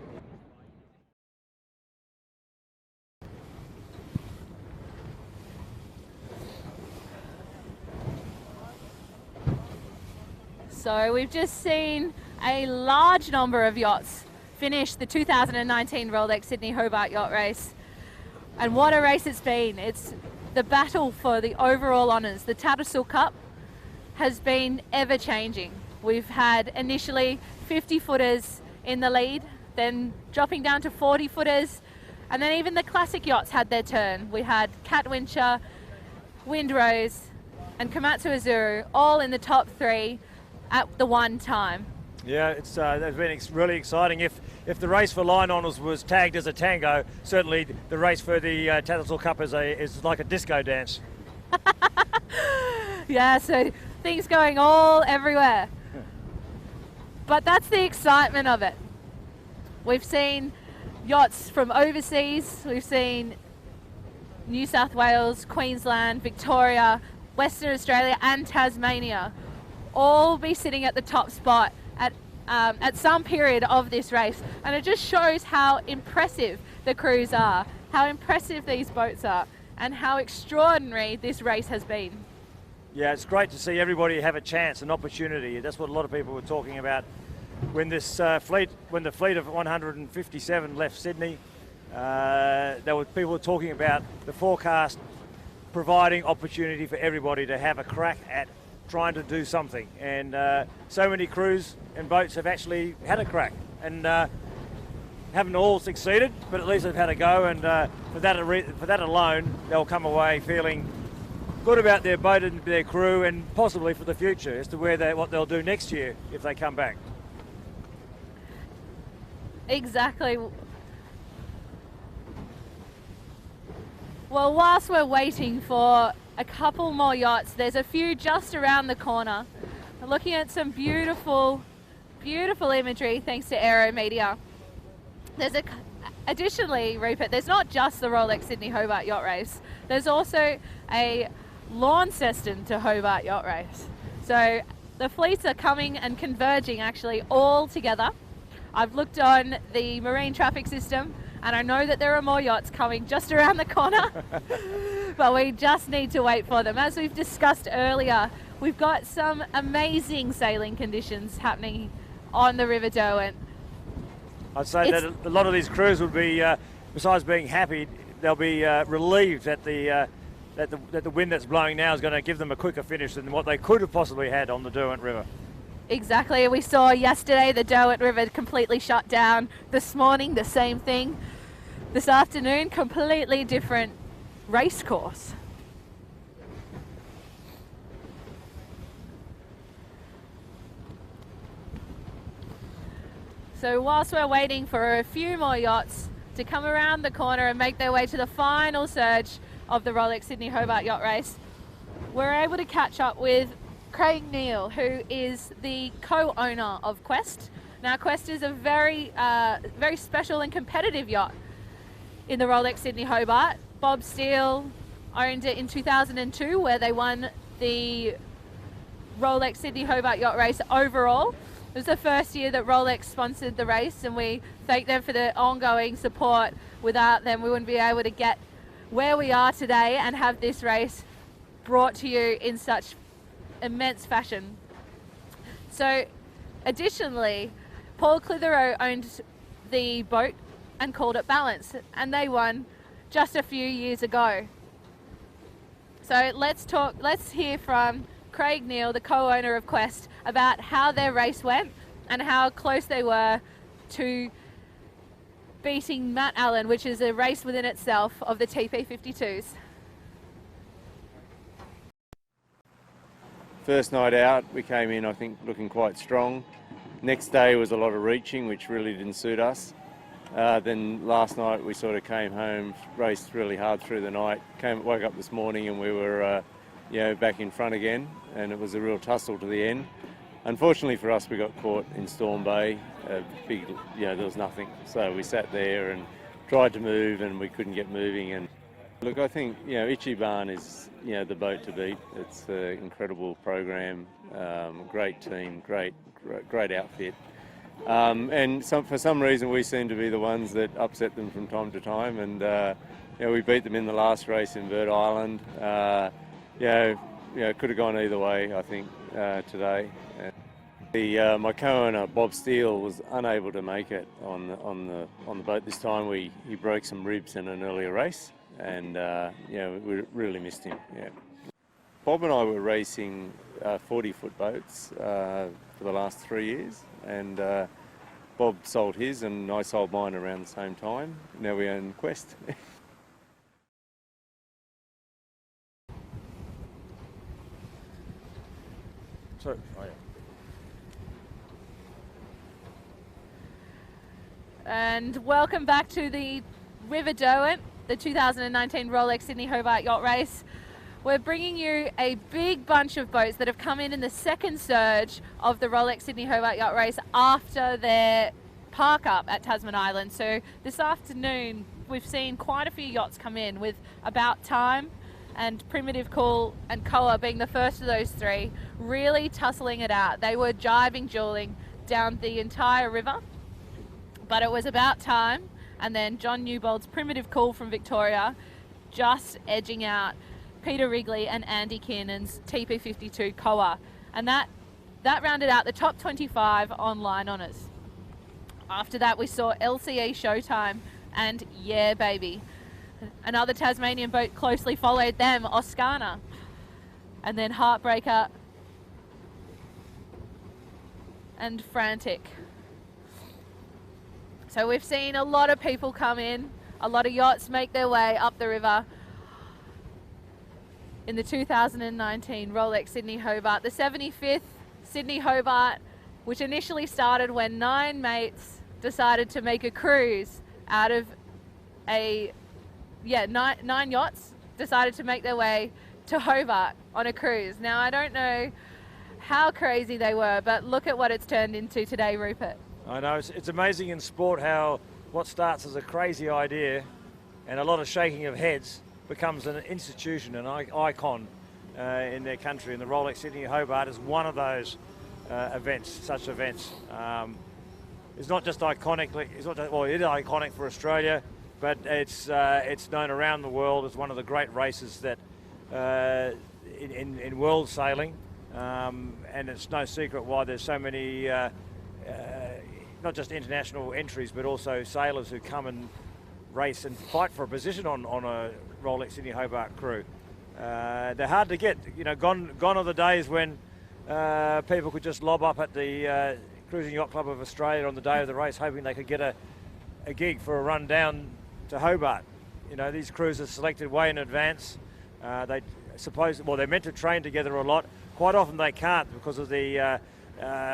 So we've just seen a large number of yachts finish the 2019 Rolex Sydney Hobart Yacht Race. And what a race it's been. It's the battle for the overall honours. The Tattersall Cup has been ever changing. We've had initially 50-footers in the lead, then dropping down to 40-footers, and then even the classic yachts had their turn. We had Catwincher, Windrose and Komatsu Azuru all in the top 3 at the one time. Yeah, it's been really exciting. If the race for line honours was tagged as a tango, certainly the race for the Tattersall Cup is like a disco dance. Yeah, so things going all everywhere. But that's the excitement of it. We've seen yachts from overseas. We've seen New South Wales, Queensland, Victoria, Western Australia and Tasmania all be sitting at the top spot at some period of this race, and it just shows how impressive the crews are, how impressive these boats are, and how extraordinary this race has been. Yeah, it's great to see everybody have a chance, an opportunity. That's what a lot of people were talking about when the fleet of 157 left Sydney. People were talking about the forecast providing opportunity for everybody to have a crack at trying to do something, and so many crews and boats have actually had a crack, and haven't all succeeded, but at least they've had a go, and for that alone they'll come away feeling good about their boat and their crew, and possibly for the future as to what they'll do next year if they come back. Exactly. Well, whilst we're waiting for a couple more yachts, there's a few just around the corner. We're looking at some beautiful, beautiful imagery thanks to Aero Media. Additionally, Rupert, there's not just the Rolex Sydney Hobart Yacht Race. There's also a Launceston to Hobart Yacht Race. So the fleets are coming and converging actually all together. I've looked on the marine traffic system and I know that there are more yachts coming just around the corner, but we just need to wait for them. As we've discussed earlier, we've got some amazing sailing conditions happening on the River Derwent. I'd say that a lot of these crews would be, besides being happy, they'll be relieved that the wind that's blowing now is going to give them a quicker finish than what they could have possibly had on the Derwent River. Exactly. We saw yesterday the Derwent River completely shut down. This morning, the same thing. This afternoon, completely different race course. So whilst we're waiting for a few more yachts to come around the corner and make their way to the final surge of the Rolex Sydney Hobart Yacht Race, we're able to catch up with Craig Neal, who is the co-owner of Quest. Now, Quest is a very special and competitive yacht in the Rolex Sydney Hobart. Bob Steele owned it in 2002, where they won the Rolex Sydney Hobart Yacht Race overall. It was the first year that Rolex sponsored the race, and we thank them for the ongoing support. Without them, we wouldn't be able to get where we are today and have this race brought to you in such immense fashion. So additionally, Paul Clitheroe owned the boat and called it Balance, and they won just a few years ago. So let's hear from Craig Neal, the co-owner of Quest, about how their race went and how close they were to beating Matt Allen, which is a race within itself of the TP52s. First night out, we came in, I think, looking quite strong. Next day was a lot of reaching, which really didn't suit us. Then last night we sort of came home, raced really hard through the night, woke up this morning and we were back in front again, and it was a real tussle to the end. Unfortunately for us, we got caught in Storm Bay. There was nothing. So we sat there and tried to move and we couldn't get moving. And look, I think, Ichiban is, the boat to beat. It's an incredible program, great team, great outfit. And for some reason we seem to be the ones that upset them from time to time. And, we beat them in the last race in Bird Island. It could have gone either way, I think, today. My co-owner Bob Steele was unable to make it on the boat this time. He broke some ribs in an earlier race, and we really missed him. Yeah. Bob and I were racing 40-foot boats for the last 3 years, and Bob sold his and I sold mine around the same time. Now we own Quest. So, And welcome back to the River Derwent, the 2019 Rolex Sydney Hobart Yacht Race. We're bringing you a big bunch of boats that have come in the second surge of the Rolex Sydney Hobart Yacht Race after their park up at Tasman Island. So this afternoon we've seen quite a few yachts come in, with About Time and Primitive Cool and Koa being the first of those three, really tussling it out. They were jiving, dueling down the entire river. But it was About Time, and then John Newbold's Primitive Cool from Victoria just edging out Peter Wrigley and Andy Kiernan's TP52 Koa. And that rounded out the top 25 on line honours. After that we saw LCE Showtime and Yeah Baby. Another Tasmanian boat closely followed them, Oscana. And then Heartbreaker and Frantic. So we've seen a lot of people come in, a lot of yachts make their way up the river in the 2019 Rolex Sydney Hobart, the 75th Sydney Hobart, which initially started when 9 mates decided to make a cruise out of nine yachts decided to make their way to Hobart on a cruise. Now, I don't know how crazy they were, but look at what it's turned into today, Rupert. I know, it's amazing in sport how what starts as a crazy idea and a lot of shaking of heads becomes an institution, an icon in their country. And the Rolex Sydney Hobart is one of those such events. It's not just iconic, it is iconic for Australia, but it's known around the world as one of the great races that in world sailing. And it's no secret why there's so many not just international entries, but also sailors who come and race and fight for a position on a Rolex Sydney Hobart crew. They're hard to get. Gone are the days when people could just lob up at the Cruising Yacht Club of Australia on the day of the race, hoping they could get a gig for a run down to Hobart. These crews are selected way in advance. They're meant to train together a lot. Quite often they can't because of the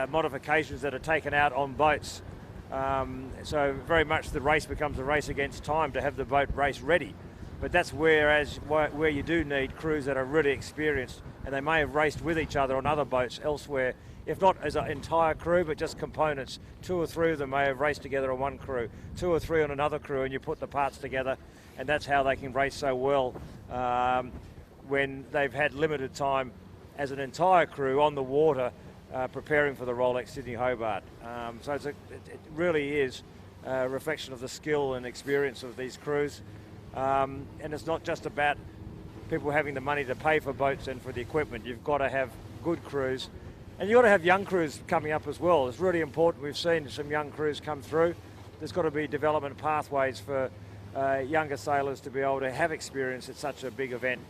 modifications that are taken out on boats. So very much the race becomes a race against time to have the boat race ready. But that's where you do need crews that are really experienced, and they may have raced with each other on other boats elsewhere, if not as an entire crew, but just components. 2 or 3 of them may have raced together on one crew, 2 or 3 on another crew, and you put the parts together, and that's how they can race so well when they've had limited time as an entire crew on the water preparing for the Rolex Sydney Hobart. So it really is a reflection of the skill and experience of these crews. And it's not just about people having the money to pay for boats and for the equipment. You've got to have good crews, and you've got to have young crews coming up as well. It's really important. We've seen some young crews come through. There's got to be development pathways for younger sailors to be able to have experience at such a big event,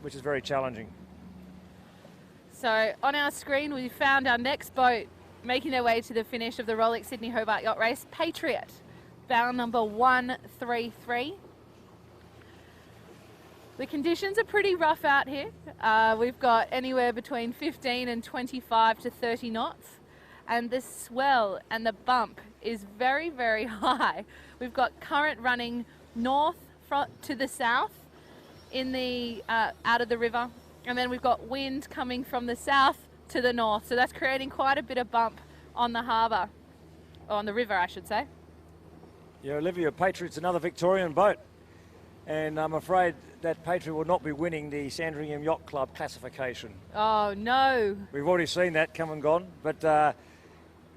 which is very challenging. So on our screen, we found our next boat making their way to the finish of the Rolex Sydney Hobart Yacht Race, Patriot, bound number 133. The conditions are pretty rough out here. We've got anywhere between 15 and 25 to 30 knots, and the swell and the bump is very, very high. We've got current running north to the south in the out of the river, and then we've got wind coming from the south to the north, so that's creating quite a bit of bump on the harbour, or on the river I should say. Yeah, Olivia, Patriot's another Victorian boat, and I'm afraid that Patriot will not be winning the Sandringham Yacht Club classification. Oh no. We've already seen that come and gone, but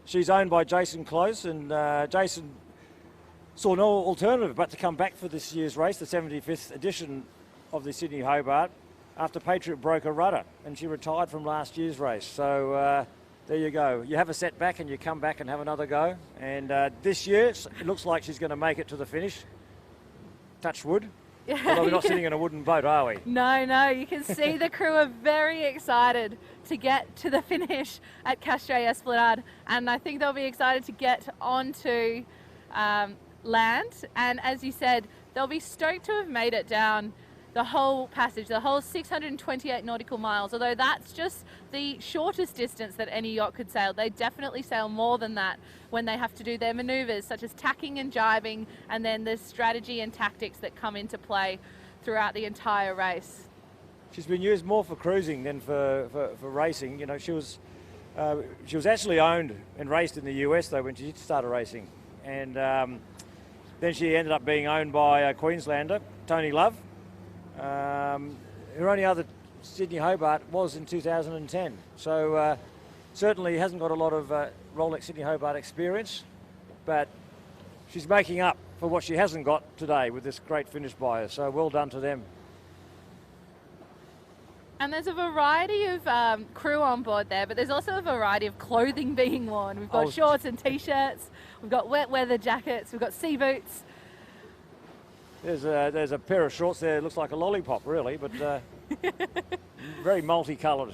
she's owned by Jason Close, and Jason saw no alternative but to come back for this year's race, the 75th edition of the Sydney Hobart, after Patriot broke a rudder and she retired from last year's race. So there you go. You have a setback and you come back and have another go. And this year it looks like she's going to make it to the finish. Touch wood. Although we're not sitting in a wooden boat, are we? No, you can see the crew are very excited to get to the finish at Castro Esplanade, and I think they'll be excited to get onto land, and as you said, they'll be stoked to have made it down the whole passage, the whole 628 nautical miles, although that's just the shortest distance that any yacht could sail. They definitely sail more than that when they have to do their manoeuvres, such as tacking and jibing, and then the strategy and tactics that come into play throughout the entire race. She's been used more for cruising than for racing. You know, she was actually owned and raced in the US though when she started racing, and then she ended up being owned by a Queenslander, Tony Love. Her only other Sydney Hobart was in 2010, so certainly hasn't got a lot of Rolex Sydney Hobart experience, but she's making up for what she hasn't got today with this great finish by her, so well done to them. And there's a variety of crew on board there, but there's also a variety of clothing being worn. We've got shorts and t-shirts, we've got wet weather jackets, we've got sea boots. There's a pair of shorts there, it looks like a lollipop really, but very multicoloured.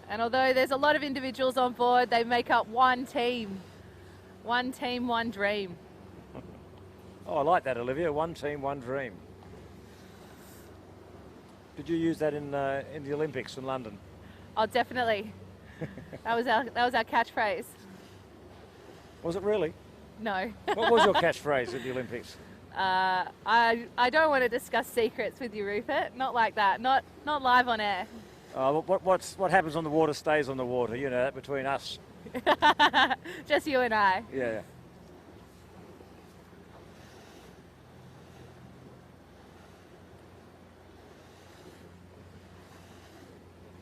And although there's a lot of individuals on board, they make up one team. One team, one dream. Oh, I like that, Olivia, one team, one dream. Did you use that in the Olympics in London? Oh, definitely. That was our catchphrase. Was it really? No. What was your catchphrase at the Olympics? I don't want to discuss secrets with you, Rupert. Not like that. Not live on air. What happens on the water stays on the water. You know that between us. Just you and I. Yeah.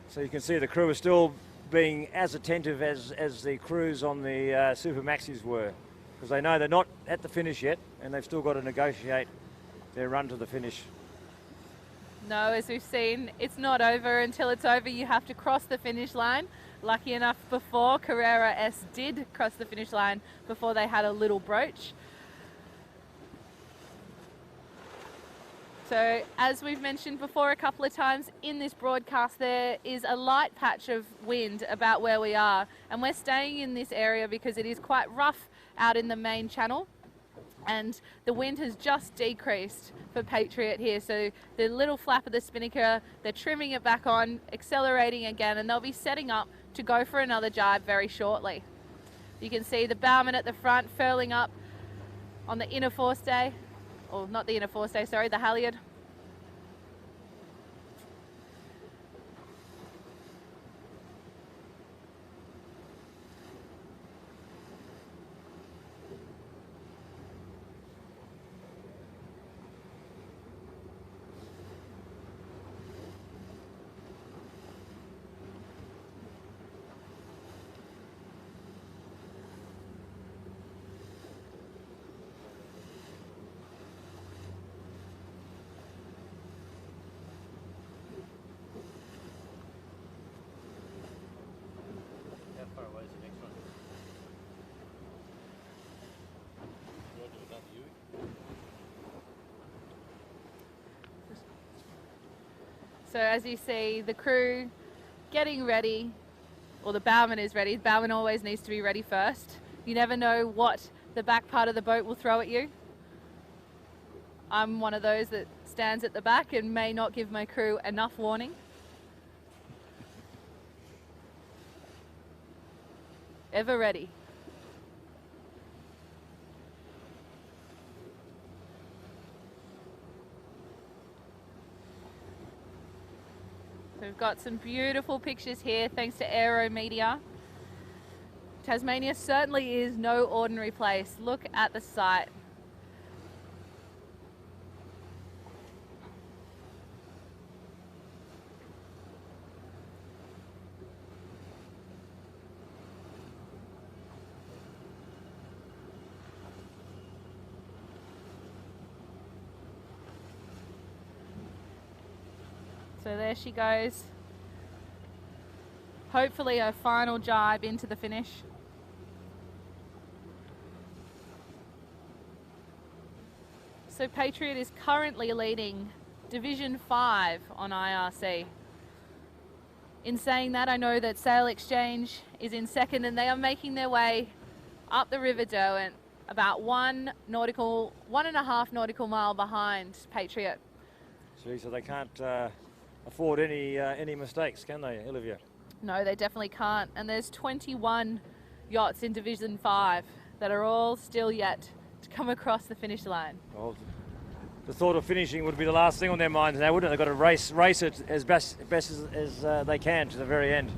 So you can see the crew are still being as attentive as the crews on the Super Maxis were, because they know they're not at the finish yet and they've still got to negotiate their run to the finish. No, as we've seen, it's not over until it's over. You have to cross the finish line. Lucky enough before, Carrera S did cross the finish line before they had a little broach. So as we've mentioned before a couple of times in this broadcast, there is a light patch of wind about where we are, and we're staying in this area because it is quite rough out in the main channel, and the wind has just decreased for Patriot here. So the little flap of the spinnaker, they're trimming it back on, accelerating again, and they'll be setting up to go for another jibe very shortly. You can see the bowman at the front furling up on the inner forestay. Or not the inner forestay, sorry, the halyard. So as you see, the crew getting ready, or the bowman is ready. The bowman always needs to be ready first. You never know what the back part of the boat will throw at you. I'm one of those that stands at the back and may not give my crew enough warning. Ever ready. So we've got some beautiful pictures here thanks to Aero Media. Tasmania certainly is no ordinary place. Look at the site. So there she goes. Hopefully her final jibe into the finish. So Patriot is currently leading Division 5 on IRC. In saying that, I know that Sail Exchange is in second and they are making their way up the River Derwent, about 1.5 nautical mile behind Patriot. Gee, so they can't afford any mistakes, can they, Olivia? No, they definitely can't. And there's 21 yachts in Division 5 that are all still yet to come across the finish line. Well, the thought of finishing would be the last thing on their minds now, wouldn't it? They've got to race it as best as they can to the very end.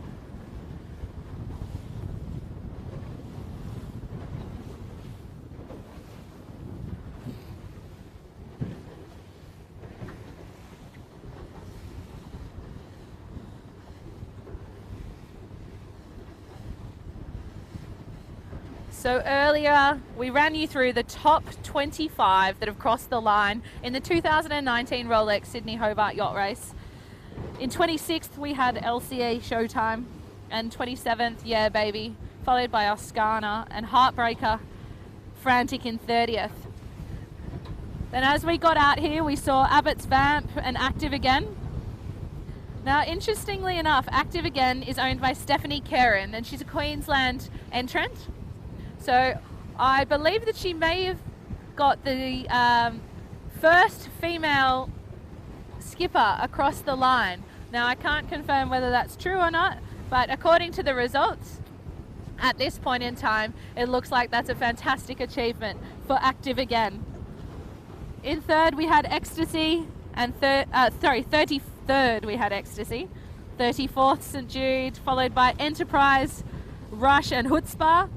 So earlier we ran you through the top 25 that have crossed the line in the 2019 Rolex Sydney Hobart Yacht Race. In 26th we had LCA Showtime, and 27th Yeah Baby, followed by Oscana and Heartbreaker Frantic in 30th. Then as we got out here we saw Abbott's Vamp and Active Again. Now interestingly enough, Active Again is owned by Stephanie Karen and she's a Queensland entrant. So I believe that she may have got the first female skipper across the line. Now I can't confirm whether that's true or not, but according to the results at this point in time, it looks like that's a fantastic achievement for Active Again. In third we had Ecstasy, and 33rd we had Ecstasy, 34th St Jude, followed by Enterprise, Rush and Chutzpah.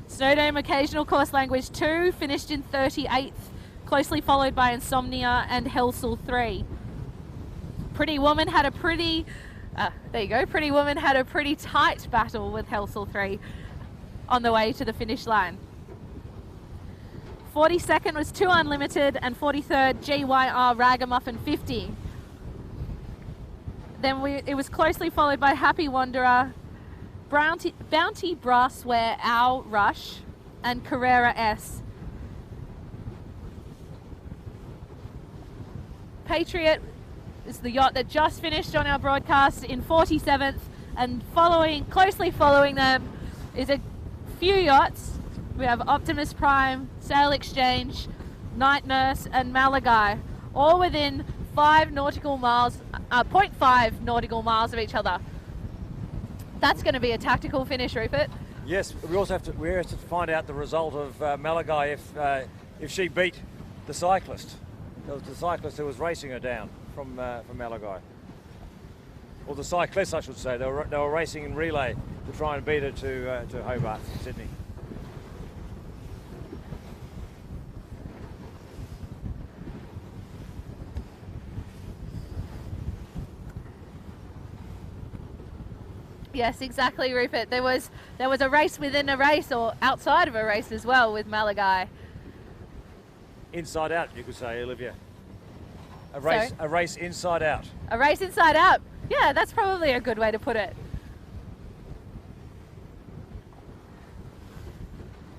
Snowdome Occasional Course Language 2 finished in 38th, closely followed by Insomnia and Hellsel 3. Pretty Woman had a pretty tight battle with Hellsel 3 on the way to the finish line. 42nd was 2 Unlimited and 43rd GYR Ragamuffin 50. Then it was closely followed by Happy Wanderer, Bounty Brassware Owl Rush and Carrera S. Patriot is the yacht that just finished on our broadcast in 47th, and closely following them is a few yachts. We have Optimus Prime, Sail Exchange, Night Nurse and Malagai, all within 0.5 nautical miles of each other. That's going to be a tactical finish, Rupert. Yes, we have to find out the result of Malagai if she beat the cyclist. It was the cyclist who was racing her down from Malagai, or the cyclists, I should say. They were racing in relay to try and beat her to Hobart, Sydney. Yes, exactly, Rupert. There was a race within a race, or outside of a race as well, with Malagai. Inside out, you could say, Olivia. A race inside out. A race inside out. Yeah, that's probably a good way to put it.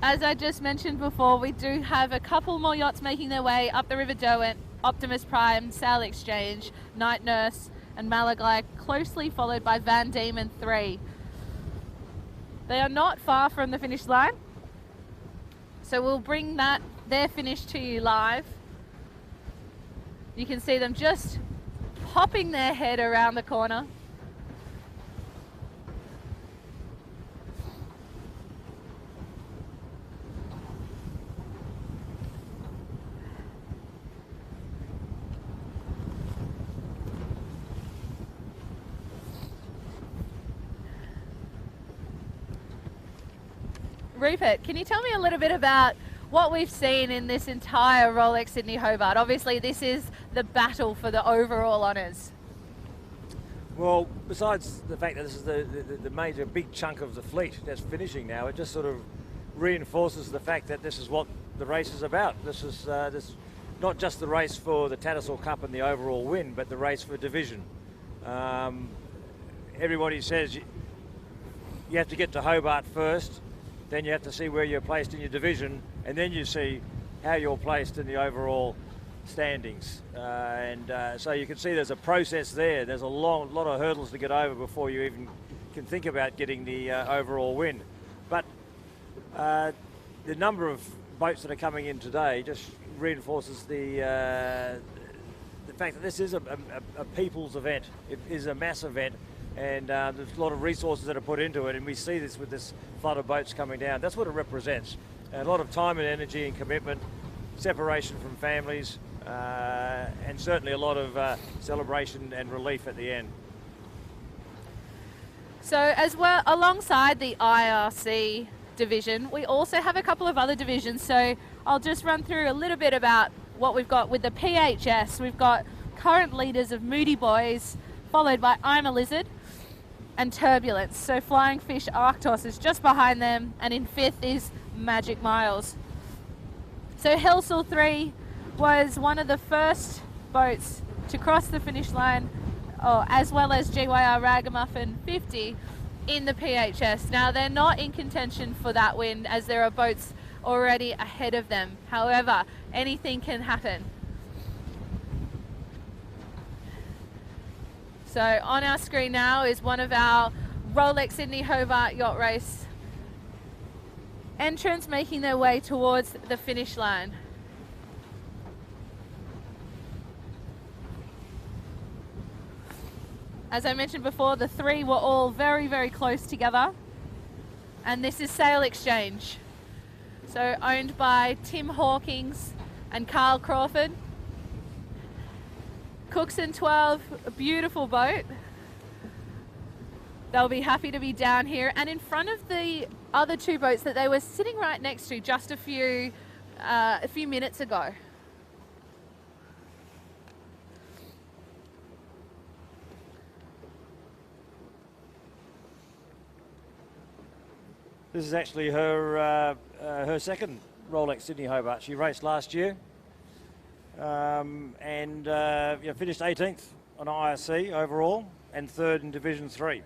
As I just mentioned before, we do have a couple more yachts making their way up the River Derwent Optimus Prime, Sail Exchange, Night Nurse, and Malagai, closely followed by Van Diemen 3. They are not far from the finish line, so we'll bring their finish to you live. You can see them just popping their head around the corner. Rupert, can you tell me a little bit about what we've seen in this entire Rolex Sydney Hobart? Obviously, this is the battle for the overall honours. Well, besides the fact that this is the major big chunk of the fleet that's finishing now, it just sort of reinforces the fact that this is what the race is about. This is not just the race for the Tattersall Cup and the overall win, but the race for division. Everybody says you have to get to Hobart first, then you have to see where you're placed in your division, and then you see how you're placed in the overall standings. So you can see there's a process there. There's a lot of hurdles to get over before you even can think about getting the overall win. But the number of boats that are coming in today just reinforces the fact that this is a people's event. It is a mass event, and there's a lot of resources that are put into it, and we see this with this flood of boats coming down. That's what it represents. A lot of time and energy and commitment, separation from families, and certainly a lot of celebration and relief at the end. So as well, alongside the IRC division, we also have a couple of other divisions. So I'll just run through a little bit about what we've got with the PHS. We've got current leaders of Moody Boys, followed by I'm a Lizard and Turbulence. So Flying Fish Arctos is just behind them, and in fifth is Magic Miles. So Hellsall 3 was one of the first boats to cross the finish line, as well as GYR Ragamuffin 50 in the PHS. Now they're not in contention for that win as there are boats already ahead of them. However, anything can happen. So on our screen now is one of our Rolex Sydney Hobart Yacht Race entrants making their way towards the finish line. As I mentioned before, the three were all very, very close together. And this is Sail Exchange. So owned by Tim Hawkins and Carl Crawford. Cookson 12, a beautiful boat. They'll be happy to be down here and in front of the other two boats that they were sitting right next to just a few minutes ago. This is actually her second Rolex Sydney Hobart. She raced last year and finished 18th on IRC overall and third in Division 3.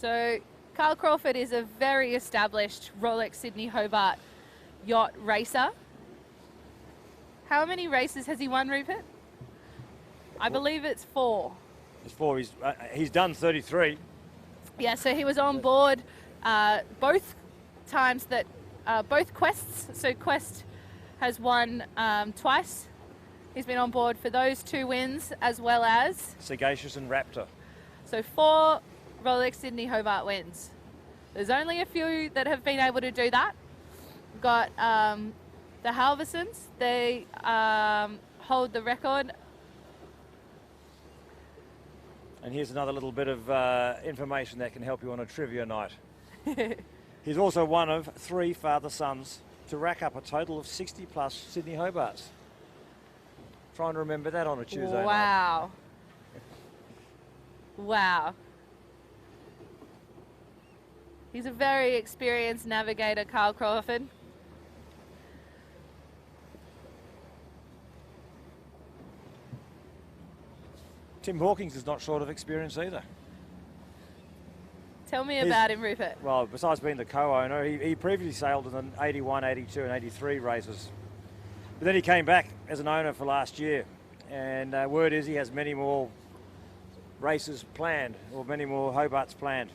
So Carl Crawford is a very established Rolex Sydney Hobart yacht racer. How many races has he won, Rupert? I believe it's 4. It's 4. He's done 33. Yeah, so he was on board both times that both quests. So Quest has won twice. He's been on board for those 2 wins as well as Sagacious and Raptor. So 4 Rolex Sydney Hobart wins. There's only a few that have been able to do that. We've got the Halversons. They hold the record. And here's another little bit of information that can help you on a trivia night. He's also one of 3 father sons to rack up a total of 60 plus Sydney Hobarts. Try and remember that on a Tuesday night. Wow. Wow. He's a very experienced navigator, Carl Crawford. Tim Hawkins is not short of experience either. Tell me about him, Rupert. Well, besides being the co-owner, he previously sailed in the 81, 82 and 83 races. But then he came back as an owner for last year. And word is he has many more races planned, or many more Hobarts planned.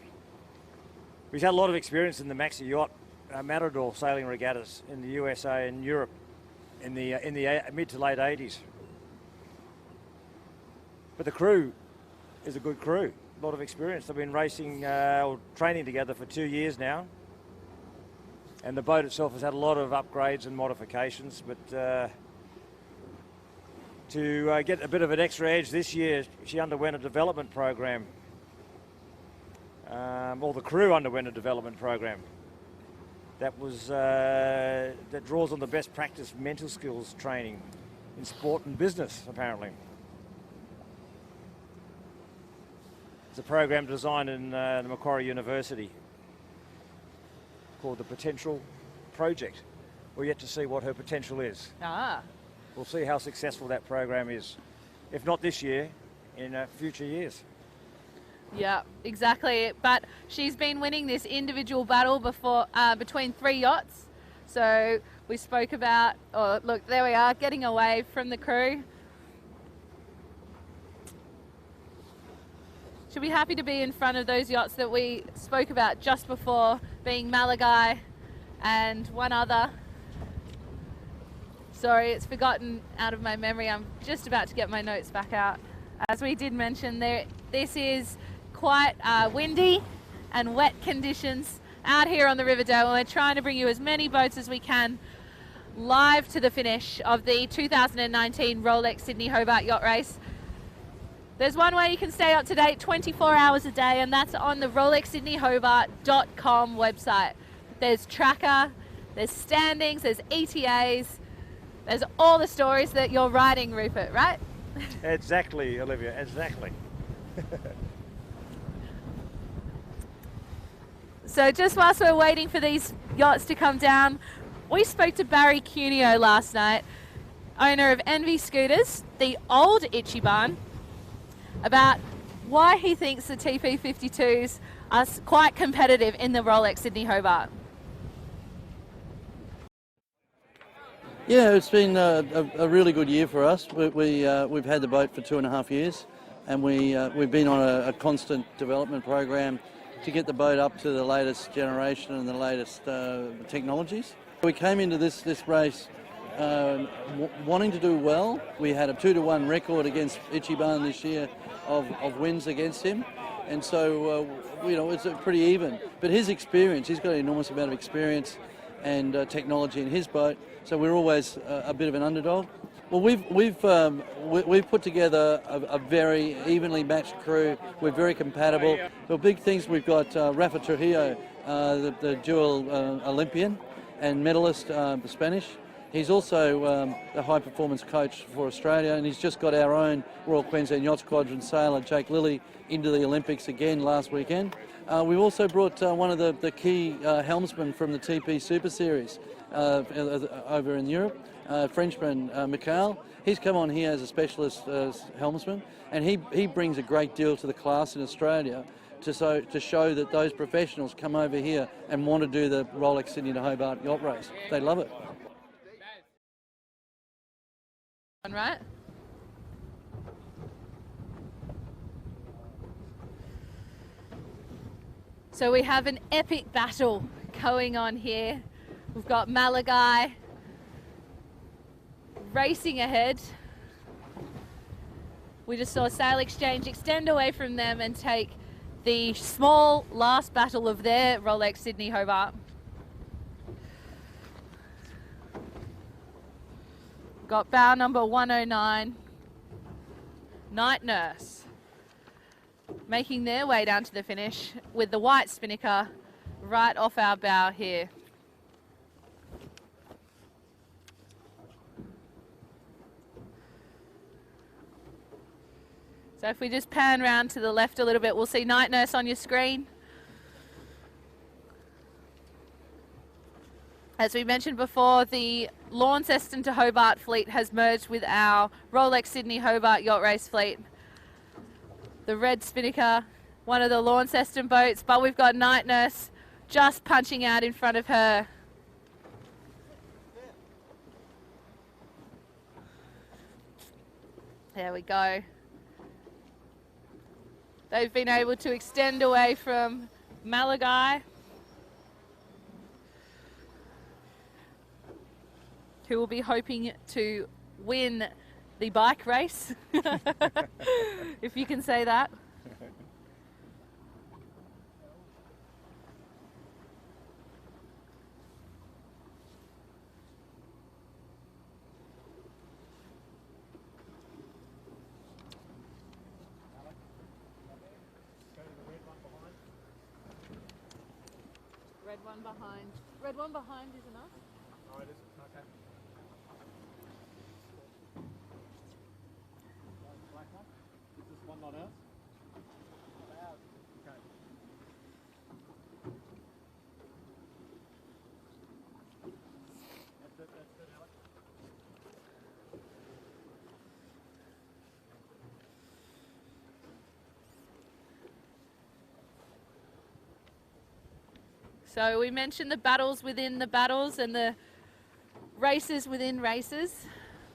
He's had a lot of experience in the Maxi Yacht Matador sailing regattas in the USA and Europe in the mid to late 80s. But the crew is a good crew. A lot of experience. They've been racing or training together for 2 years now, and the boat itself has had a lot of upgrades and modifications, but to get a bit of an extra edge this year, she underwent a development program, or the crew underwent a development program that was that draws on the best practice mental skills training in sport and business, apparently. It's a program designed in Macquarie University called the Potential Project. We're yet to see what her potential is. We'll see how successful that program is, if not this year, in future years. Yeah, exactly. But she's been winning this individual battle before between 3 yachts. So we spoke about, oh look, there we are, getting away from the crew. She'll be happy to be in front of those yachts that we spoke about just before, being Malagai and one other. Sorry, it's forgotten out of my memory. I'm just about to get my notes back out. As we did mention, this is quite windy and wet conditions out here on the Riverdale. We're trying to bring you as many boats as we can live to the finish of the 2019 Rolex Sydney Hobart Yacht Race. There's one way you can stay up to date 24 hours a day, and that's on the RolexSydneyHobart.com website. There's tracker, there's standings, there's ETAs, there's all the stories that you're writing, Rupert, right? Exactly, Olivia, exactly. So just whilst we're waiting for these yachts to come down, we spoke to Barry Cuneo last night, owner of Envy Scooters, the old Ichiban, about why he thinks the TP52s are quite competitive in the Rolex Sydney Hobart. Yeah, it's been a really good year for us. We've had the boat for 2.5 years, and we've been on a constant development program to get the boat up to the latest generation and the latest technologies. We came into this race wanting to do well. We had a 2-1 record against Ichiban this year of wins against him, and so it's pretty even. But his experience, he's got an enormous amount of experience and technology in his boat, so we're always a bit of an underdog. Well, we've put together a very evenly matched crew. We're very compatible. The big things, we've got Rafa Trujillo, the dual Olympian and medalist, Spanish. He's also the high-performance coach for Australia, and he's just got our own Royal Queensland Yacht Squadron sailor, Jake Lilly, into the Olympics again last weekend. We've also brought one of the key helmsmen from the TP Super Series over in Europe, Frenchman Mikhail. He's come on here as a specialist helmsman, and he brings a great deal to the class in Australia to show that those professionals come over here and want to do the Rolex Sydney to Hobart Yacht Race. They love it. Right? So we have an epic battle going on here. We've got Malagai racing ahead. We just saw Sail Exchange extend away from them and take the small last battle of their Rolex Sydney Hobart. Got bow number 109, Night Nurse, making their way down to the finish with the white spinnaker right off our bow here. So if we just pan round to the left a little bit, we'll see Night Nurse on your screen. As we mentioned before, the Launceston to Hobart fleet has merged with our Rolex Sydney Hobart Yacht Race fleet. the red spinnaker, one of the Launceston boats, but we've got Night Nurse just punching out in front of her. There we go. They've been able to extend away from Malagai, who will be hoping to win the bike race, if you can say that. Red one behind. Red one behind is enough? Oh, it is? Okay. Black one? Is this one not ours? Not ours. Okay. That's it, Alex. So we mentioned the battles within the battles and the races within races.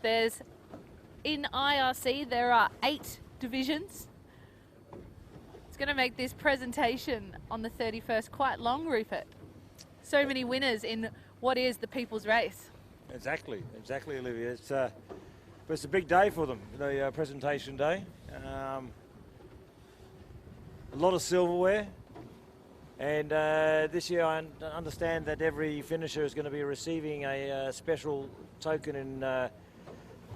There's, in IRC, there are 8 divisions. It's going to make this presentation on the 31st quite long, Rupert. So many winners in what is the People's Race. Exactly, Olivia. It's a big day for them, the presentation day. A lot of silverware. And this year I understand that every finisher is going to be receiving a special token in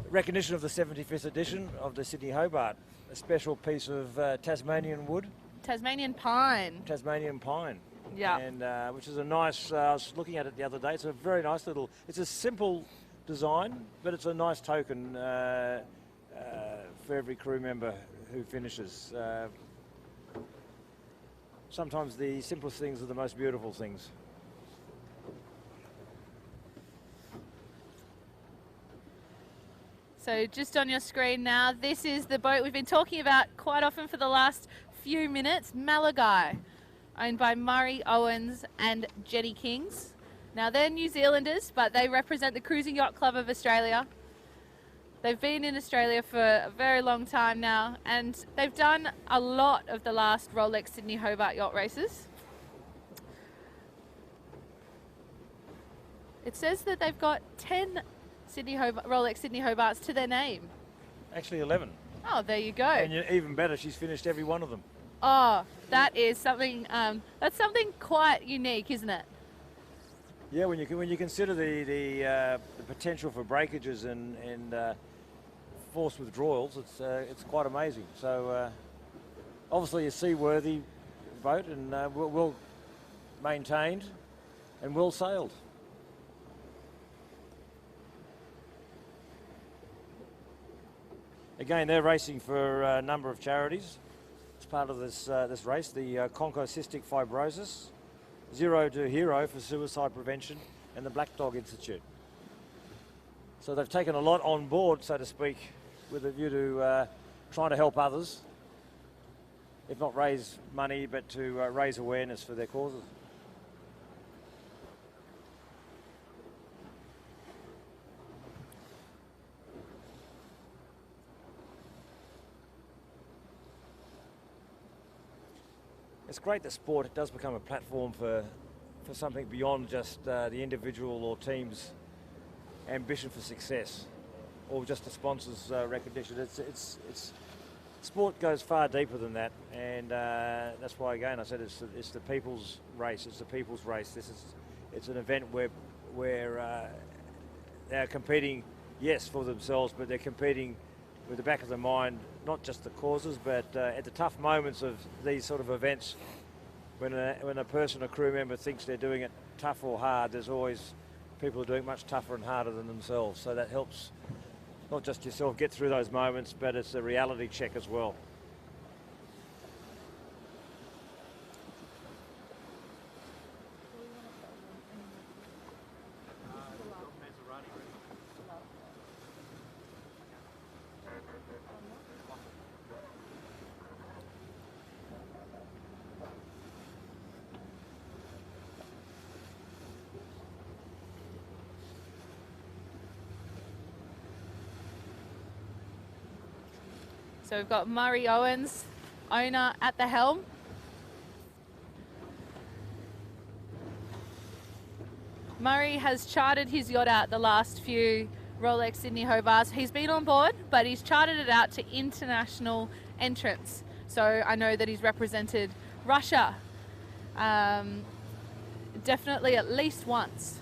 recognition of the 75th edition of the Sydney Hobart, a special piece of Tasmanian wood. Tasmanian pine. Tasmanian pine. Yeah. And which is a nice, I was looking at it the other day, it's a very nice little, it's a simple design, but it's a nice token for every crew member who finishes. Sometimes the simplest things are the most beautiful things. So just on your screen now, this is the boat we've been talking about quite often for the last few minutes, Malagai, owned by Murray Owens and Jenny Kings. Now they're New Zealanders, but they represent the Cruising Yacht Club of Australia. They've been in Australia for a very long time now, and they've done a lot of the last Rolex Sydney Hobart Yacht Races. It says that they've got 10 Rolex Sydney Hobarts to their name. Actually 11. Oh, there you go. And even better, she's finished every one of them. Oh, that is something, that's something quite unique, isn't it? Yeah, when you consider the potential for breakages and force withdrawals, it's quite amazing. So obviously a seaworthy boat and well maintained and well sailed. Again, they're racing for a number of charities as part of this race. The Cystic Fibrosis, Zero to Hero for suicide prevention, and the Black Dog Institute. So they've taken a lot on board, so to speak, with a view to trying to help others, if not raise money, but to raise awareness for their causes. It's great that sport does become a platform for something beyond just the individual or team's ambition for success, or just the sponsor's recognition. It's sport goes far deeper than that, and that's why again I said it's the people's race. It's the people's race. It's an event where they're competing, yes, for themselves, but they're competing with the back of the mind, not just the causes, but at the tough moments of these sort of events, when a person, a crew member thinks they're doing it tough or hard, there's always people who are doing it much tougher and harder than themselves. So that helps not just yourself get through those moments, but it's a reality check as well. So we've got Murray Owens, owner, at the helm. Murray has chartered his yacht out the last few Rolex Sydney Hobarts. He's been on board, but he's chartered it out to international entrants. So I know that he's represented Russia definitely at least once.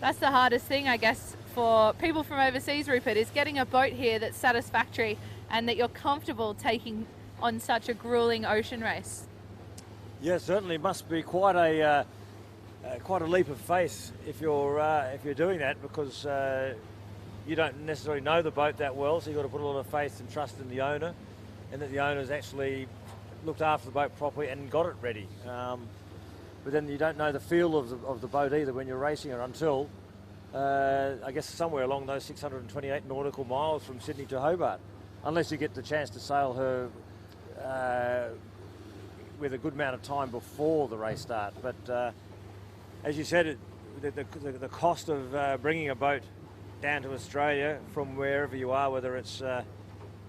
That's the hardest thing, I guess, for people from overseas, Rupert, is getting a boat here that's satisfactory and that you're comfortable taking on such a grueling ocean race. Yeah, certainly must be quite a leap of faith if you're doing that, because you don't necessarily know the boat that well, so you've got to put a lot of faith and trust in the owner, and that the owner's actually looked after the boat properly and got it ready. But then you don't know the feel of the boat either when you're racing it until, I guess, somewhere along those 628 nautical miles from Sydney to Hobart, unless you get the chance to sail her with a good amount of time before the race start. But as you said, the cost of bringing a boat down to Australia from wherever you are, whether it's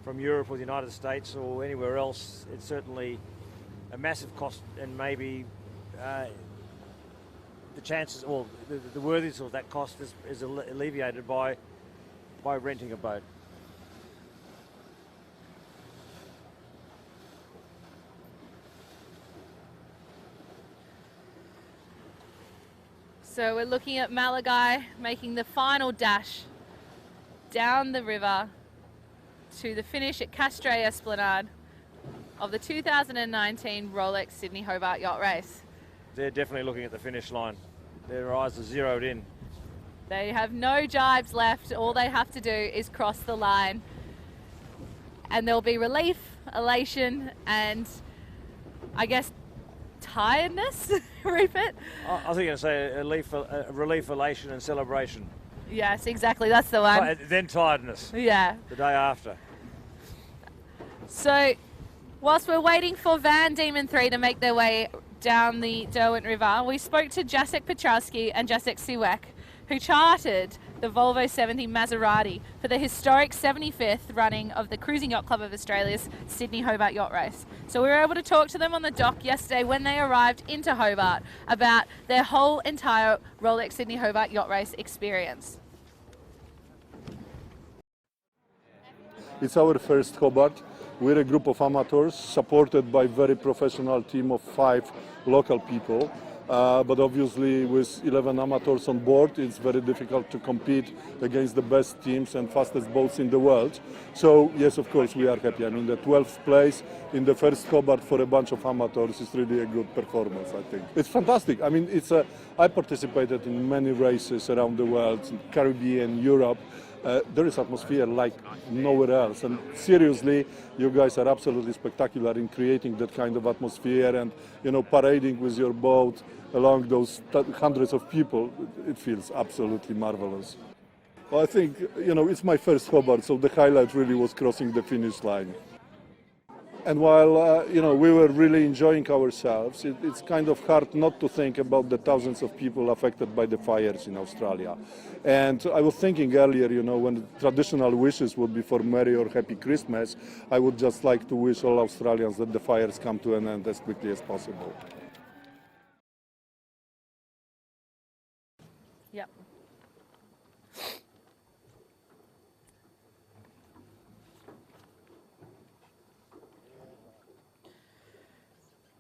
from Europe or the United States or anywhere else, it's certainly a massive cost, and maybe the chances, or the worthiness of that cost is alleviated by renting a boat. So we're looking at Malagai making the final dash down the river to the finish at Castray Esplanade of the 2019 Rolex Sydney Hobart Yacht Race. They're definitely looking at the finish line. Their eyes are zeroed in. They have no jibes left. All they have to do is cross the line. And there'll be relief, elation, and I guess tiredness, Rupert? I think you're going to say relief, elation and celebration. Yes, exactly. That's the one. Then tiredness. Yeah. The day after. So, whilst we're waiting for Van Diemen 3 to make their way down the Derwent River, we spoke to Jacek Petrowski and Jacek Siwek, who chartered the Volvo 70 Maserati for the historic 75th running of the Cruising Yacht Club of Australia's Sydney Hobart Yacht Race. So we were able to talk to them on the dock yesterday when they arrived into Hobart about their whole entire Rolex Sydney Hobart Yacht Race experience. It's our first Hobart. We're a group of amateurs supported by a very professional team of 5 local people. But obviously with 11 amateurs on board, it's very difficult to compete against the best teams and fastest boats in the world. So yes, of course, we are happy. I mean, the 12th place in the first Hobart for a bunch of amateurs is really a good performance, I think. It's fantastic. I mean, I participated in many races around the world, in Caribbean, Europe. There is atmosphere like nowhere else, and seriously, you guys are absolutely spectacular in creating that kind of atmosphere, and parading with your boat along those hundreds of people. It feels absolutely marvelous. Well, I think it's my first Hobart, so the highlight really was crossing the finish line. And while we were really enjoying ourselves, it's kind of hard not to think about the thousands of people affected by the fires in Australia. And I was thinking earlier, when the traditional wishes would be for Merry or Happy Christmas, I would just like to wish all Australians that the fires come to an end as quickly as possible. Yep.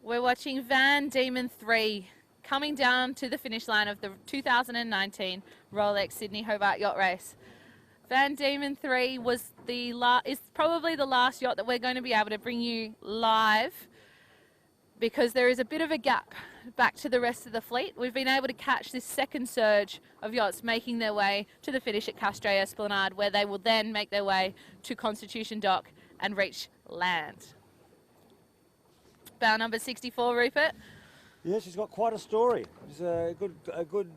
We're watching Van Diemen 3 coming down to the finish line of the 2019 Rolex Sydney Hobart Yacht Race. Van Diemen 3 is probably the last yacht that we're going to be able to bring you live, because there is a bit of a gap back to the rest of the fleet. We've been able to catch this second surge of yachts making their way to the finish at Castray Esplanade, where they will then make their way to Constitution Dock and reach land. Bow number 64, Rupert. Yeah, she's got quite a story. It's a good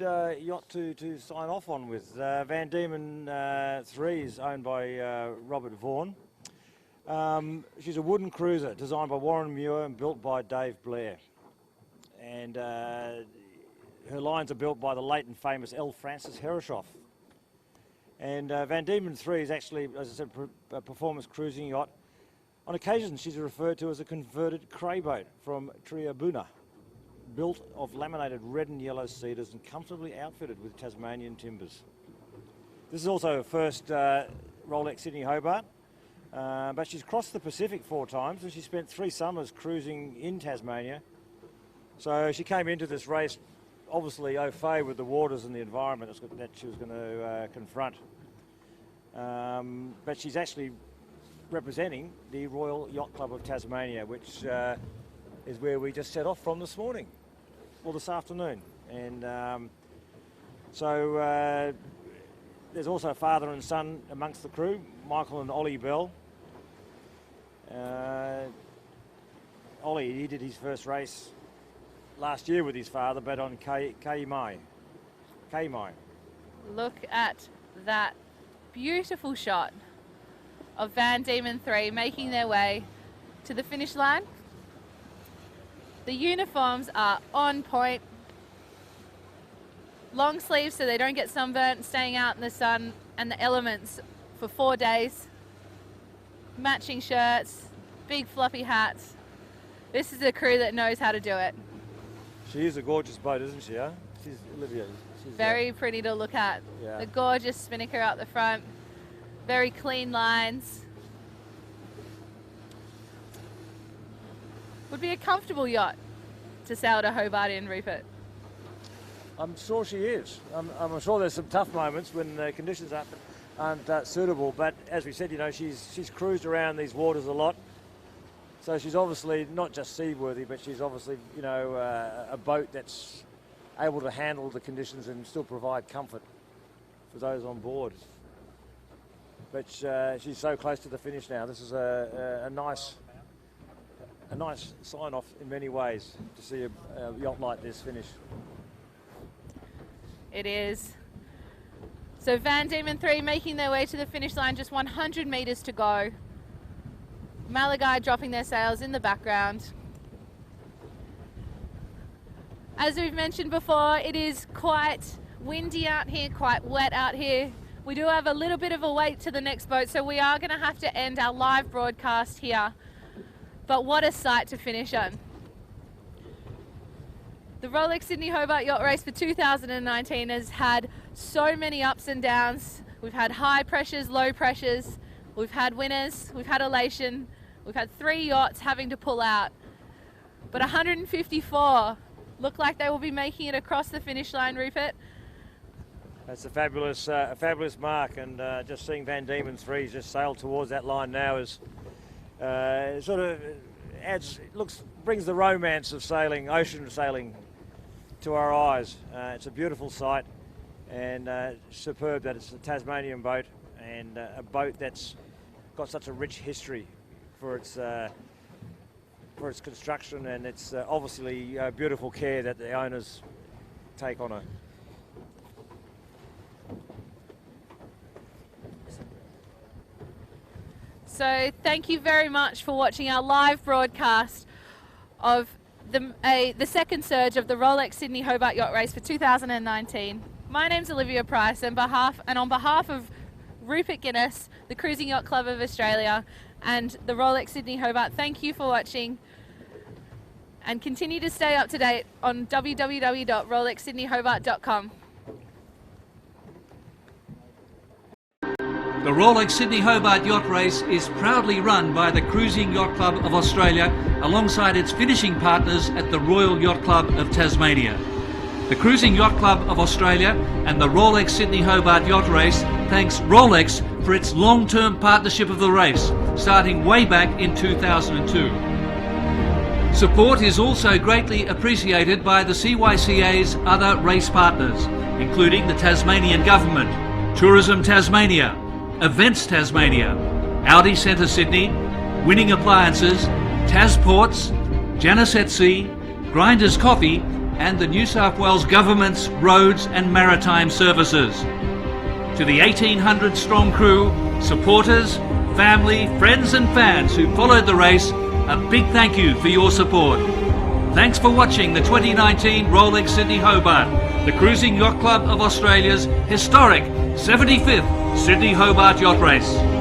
yacht to sign off on with. Van Diemen 3 is owned by Robert Vaughan. She's a wooden cruiser designed by Warren Muir and built by Dave Blair. And her lines are built by the late and famous L. Francis Herreshoff. And Van Diemen 3 is actually, as I said, a performance cruising yacht. On occasion, she's referred to as a converted cray boat from Triabuna, built of laminated red and yellow cedars and comfortably outfitted with Tasmanian timbers. This is also her first Rolex Sydney Hobart, but she's crossed the Pacific 4 times and she spent 3 summers cruising in Tasmania. So she came into this race obviously au fait with the waters and the environment that she was going to confront. But she's actually representing the Royal Yacht Club of Tasmania, which is where we just set off from this morning, or this afternoon. And so there's also a father and son amongst the crew, Michael and Ollie Bell. Ollie, he did his first race last year with his father, but on Kaimai. Look at that beautiful shot of Van Diemen 3 making their way to the finish line. The uniforms are on point. Long sleeves so they don't get sunburnt, staying out in the sun and the elements for 4 days. Matching shirts, big fluffy hats. This is a crew that knows how to do it. She is a gorgeous boat, isn't she? Huh? She's Olivia. She's very pretty to look at. Yeah. The gorgeous spinnaker out the front. Very clean lines. Would be a comfortable yacht to sail to Hobart in, Rupert. I'm sure she is. I'm sure there's some tough moments when the conditions aren't suitable, but as we said, you know, she's cruised around these waters a lot. So she's obviously not just seaworthy, but she's obviously, you know, a boat that's able to handle the conditions and still provide comfort for those on board. But she's so close to the finish now. This is a nice sign-off in many ways to see a yacht like this finish. It is. So Van Diemen 3 making their way to the finish line, just 100 metres to go. Malagai dropping their sails in the background. As we've mentioned before, it is quite windy out here, quite wet out here. We do have a little bit of a wait to the next boat, so we are going to have to end our live broadcast here. But what a sight to finish on. The Rolex Sydney Hobart Yacht Race for 2019 has had so many ups and downs. We've had high pressures, low pressures. We've had winners, we've had elation. We've had 3 yachts having to pull out. But 154 look like they will be making it across the finish line, Rupert. That's a fabulous mark, and just seeing Van Diemen 3 just sail towards that line now is sort of brings the romance of sailing, ocean sailing, to our eyes. It's a beautiful sight, and superb that it's a Tasmanian boat, and a boat that's got such a rich history for its construction, and it's obviously beautiful care that the owners take on her. So thank you very much for watching our live broadcast of the second surge of the Rolex Sydney Hobart Yacht Race for 2019. My name's Olivia Price, and on behalf of Rupert Guinness, the Cruising Yacht Club of Australia, and the Rolex Sydney Hobart, thank you for watching, and continue to stay up to date on www.rolexsydneyhobart.com. The Rolex Sydney Hobart Yacht Race is proudly run by the Cruising Yacht Club of Australia alongside its finishing partners at the Royal Yacht Club of Tasmania. The Cruising Yacht Club of Australia and the Rolex Sydney Hobart Yacht Race thanks Rolex for its long-term partnership of the race, starting way back in 2002. Support is also greatly appreciated by the CYCA's other race partners, including the Tasmanian Government, Tourism Tasmania, Events Tasmania, Audi Centre Sydney, Winning Appliances, Tasports, Janus at Sea, Grinders Coffee, and the New South Wales Government's Roads and Maritime Services. To the 1,800 strong crew, supporters, family, friends and fans who followed the race, a big thank you for your support. Thanks for watching the 2019 Rolex Sydney Hobart, the Cruising Yacht Club of Australia's historic 75th Sydney Hobart Yacht Race.